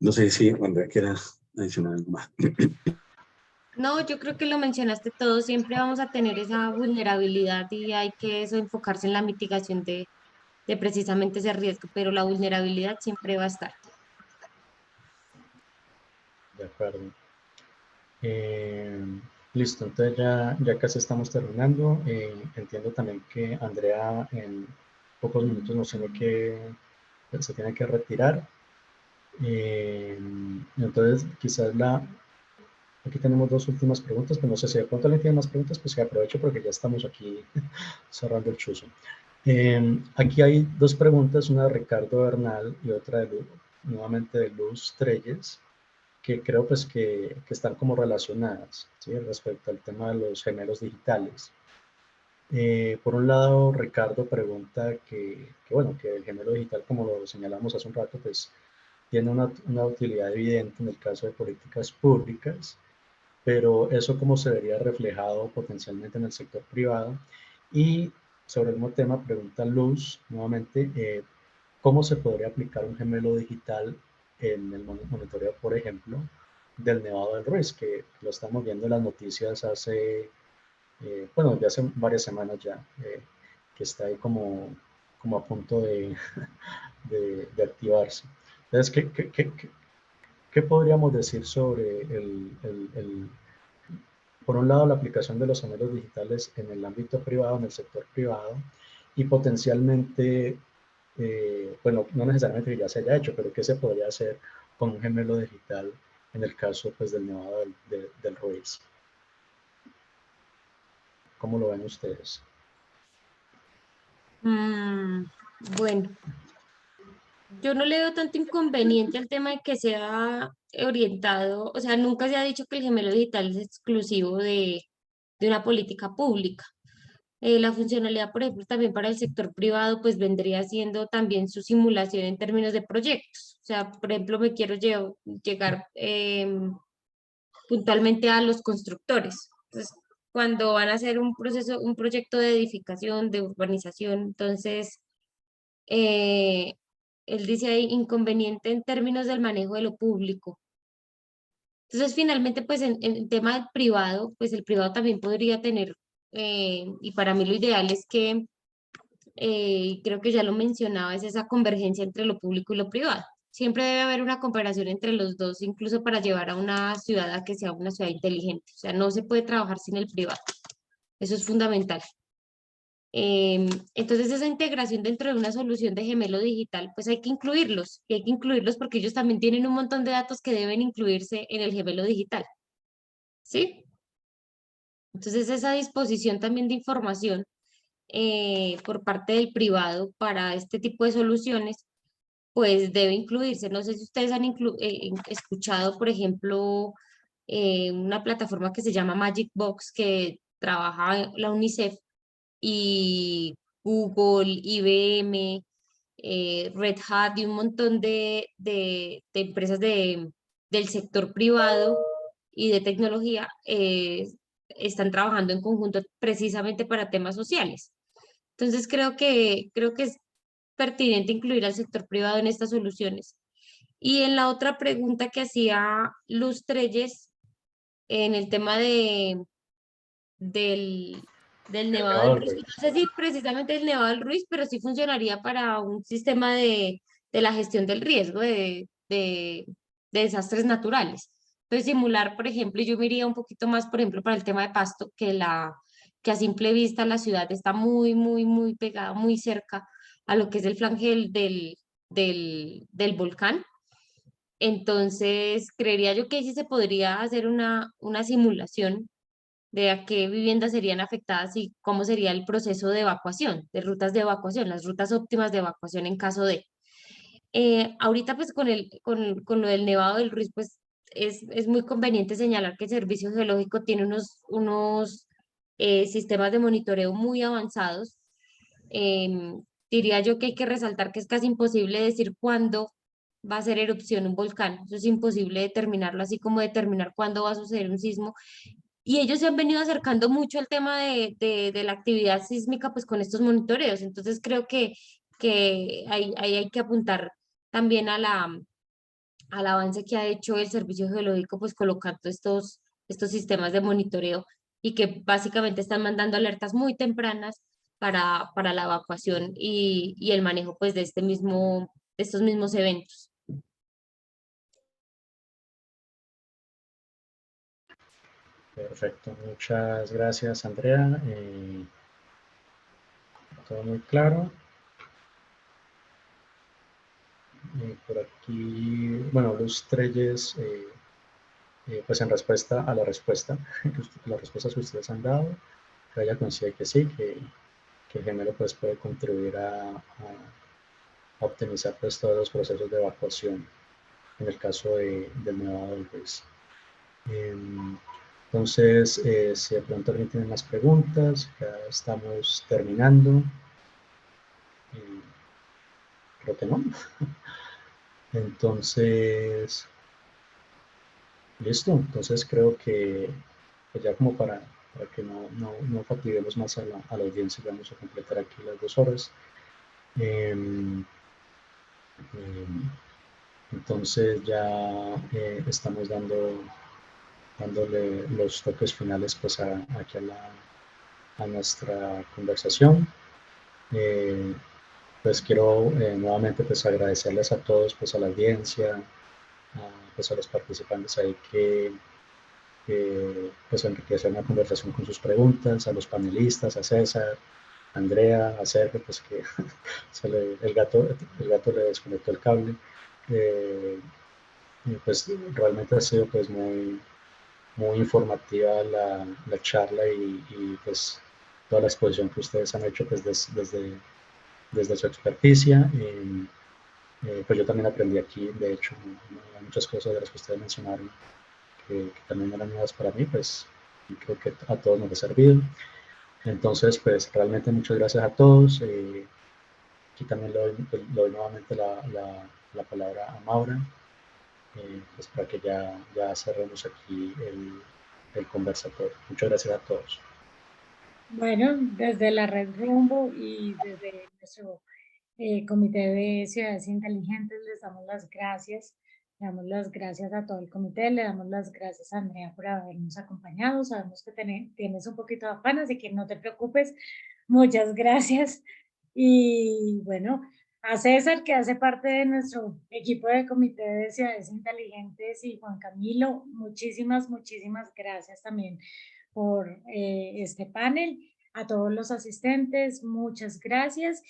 No sé si Andrea quiera adicionar algo más. No, yo creo que lo mencionaste todo, siempre vamos a tener esa vulnerabilidad y hay que eso enfocarse en la mitigación de precisamente ese riesgo, pero la vulnerabilidad siempre va a estar. De acuerdo. Listo, entonces ya casi estamos terminando. Entiendo también que Andrea en pocos minutos se tiene que retirar. Entonces, quizás aquí tenemos dos últimas preguntas, pero no sé si de pronto alguien tiene más preguntas, pues que aprovecho porque ya estamos aquí cerrando el chuzo. Aquí hay dos preguntas, una de Ricardo Bernal y otra nuevamente de Luz Treyes, que creo pues que están como relacionadas, ¿sí? Respecto al tema de los gemelos digitales. Por un lado, Ricardo pregunta bueno, que el gemelo digital, como lo señalamos hace un rato, pues tiene una utilidad evidente en el caso de políticas públicas, pero eso cómo se vería reflejado potencialmente en el sector privado. Y sobre el mismo tema, pregunta Luz nuevamente, ¿cómo se podría aplicar un gemelo digital en el monitoreo, por ejemplo, del Nevado del Ruiz, que lo estamos viendo en las noticias bueno, ya hace varias semanas ya, que está ahí como a punto de activarse? Entonces, ¿qué podríamos decir sobre por un lado, la aplicación de los gemelos digitales en el ámbito privado, en el sector privado, y potencialmente, bueno, no necesariamente que ya se haya hecho, pero qué se podría hacer con un gemelo digital en el caso pues, del Nevado del Ruiz? ¿Cómo lo ven ustedes? Bueno, yo no le veo tanto inconveniente al tema de que sea orientado, o sea, nunca se ha dicho que el gemelo digital es exclusivo de una política pública. La funcionalidad, por ejemplo, también para el sector privado, pues vendría siendo también su simulación en términos de proyectos. O sea, por ejemplo, me quiero llegar puntualmente a los constructores. Entonces, cuando van a hacer un proceso, un proyecto de edificación, de urbanización, entonces, eh, él dice ahí inconveniente en términos del manejo de lo público. Entonces, finalmente, pues en tema del privado, pues el privado también podría tener, y para mí lo ideal es que, creo que ya lo mencionaba, es esa convergencia entre lo público y lo privado. Siempre debe haber una comparación entre los dos, incluso para llevar a una ciudad a que sea una ciudad inteligente. O sea, no se puede trabajar sin el privado. Eso es fundamental. Entonces, esa integración dentro de una solución de gemelo digital, pues hay que incluirlos, y hay que incluirlos porque ellos también tienen un montón de datos que deben incluirse en el gemelo digital, ¿sí? Entonces, esa disposición también de información por parte del privado para este tipo de soluciones, pues debe incluirse. No sé si ustedes han escuchado, por ejemplo, una plataforma que se llama Magic Box, que trabaja la UNICEF y Google, IBM, Red Hat y un montón de empresas del sector privado y de tecnología están trabajando en conjunto precisamente para temas sociales. Entonces creo que es pertinente incluir al sector privado en estas soluciones. Y en la otra pregunta que hacía Luz Treyes, en el tema del, del Nevado del Acabado el Ruiz, rey. no sé si precisamente el Nevado del Ruiz, pero sí funcionaría para un sistema de la gestión del riesgo de desastres naturales. Entonces, simular, por ejemplo, y yo me iría un poquito más, por ejemplo, para el tema de Pasto, que a simple vista la ciudad está muy, muy, muy pegada, muy cerca a lo que es el flanque del volcán. Entonces, creería yo que ahí sí se podría hacer una simulación de a qué viviendas serían afectadas y cómo sería el proceso de evacuación, de rutas de evacuación, las rutas óptimas de evacuación en caso de. Ahorita pues con lo del Nevado del Ruiz pues es muy conveniente señalar que el Servicio Geológico tiene unos sistemas de monitoreo muy avanzados. Diría yo que hay que resaltar que es casi imposible decir cuándo va a ser erupción un volcán. Eso es imposible determinarlo, así como determinar cuándo va a suceder un sismo. Y ellos se han venido acercando mucho al tema de la actividad sísmica, pues con estos monitoreos. Entonces creo que ahí hay que apuntar también al avance que ha hecho el Servicio Geológico, pues colocando estos sistemas de monitoreo y que básicamente están mandando alertas muy tempranas para la evacuación y el manejo pues de estos mismos eventos. Perfecto, muchas gracias, Andrea. Todo muy claro. Por aquí, bueno, Luz Treyes, pues en respuesta a la respuesta, las respuestas que ustedes han dado, ella coincide que sí, que el gemelo pues puede contribuir a optimizar pues todos los procesos de evacuación en el caso del Nevado del Ruiz. Entonces, si de pronto alguien tiene más preguntas, ya estamos terminando. Creo que no. Entonces, listo. Entonces creo que pues ya como para que no fatiguemos más a la audiencia, vamos a completar aquí las 2 horas. Entonces ya estamos dándole los toques finales pues aquí a nuestra conversación. Pues quiero nuevamente pues agradecerles a todos, pues a la audiencia, pues a los participantes ahí que pues enriquecieron la conversación con sus preguntas, a los panelistas, a César, a Andrea, a Sergio, pues que el gato le desconectó el cable. Pues realmente ha sido pues muy informativa la charla y pues toda la exposición que ustedes han hecho pues desde su experticia. Pues yo también aprendí aquí, de hecho, muchas cosas de las que ustedes mencionaron que también eran nuevas para mí, pues y creo que a todos nos ha servido. Entonces, pues realmente muchas gracias a todos. Aquí también le doy nuevamente la palabra a Maura, pues para que ya cerremos aquí el conversatorio. Muchas gracias a todos. Bueno, desde la Red Rumbo y desde nuestro Comité de Ciudades Inteligentes les damos las gracias. Le damos las gracias a todo el comité, le damos las gracias a Andrea por habernos acompañado. Sabemos que tienes un poquito de afán, así que no te preocupes. Muchas gracias. Y bueno, a César, que hace parte de nuestro equipo de Comité de Ciudades Inteligentes, y Juan Camilo, muchísimas gracias también por este panel. A todos los asistentes, muchas gracias.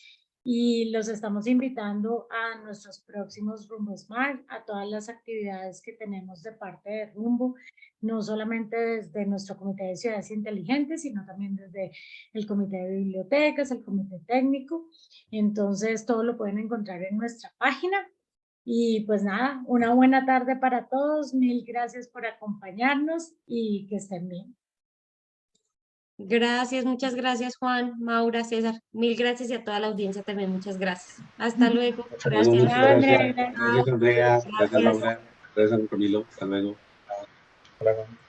Y los estamos invitando a nuestros próximos Rumbo Smart, a todas las actividades que tenemos de parte de Rumbo, no solamente desde nuestro Comité de Ciudades Inteligentes, sino también desde el Comité de Bibliotecas, el Comité Técnico. Entonces, todo lo pueden encontrar en nuestra página. Y pues nada, una buena tarde para todos. Mil gracias por acompañarnos y que estén bien. Gracias, muchas gracias, Juan, Maura, César. Mil gracias y a toda la audiencia también, muchas gracias. Hasta luego. Muchas Bueno, Gracias. muchas Andrea, gracias. gracias. Gracias, Andrea. Gracias, Gracias. Laura. Gracias, Camilo. Hasta luego. Hasta luego.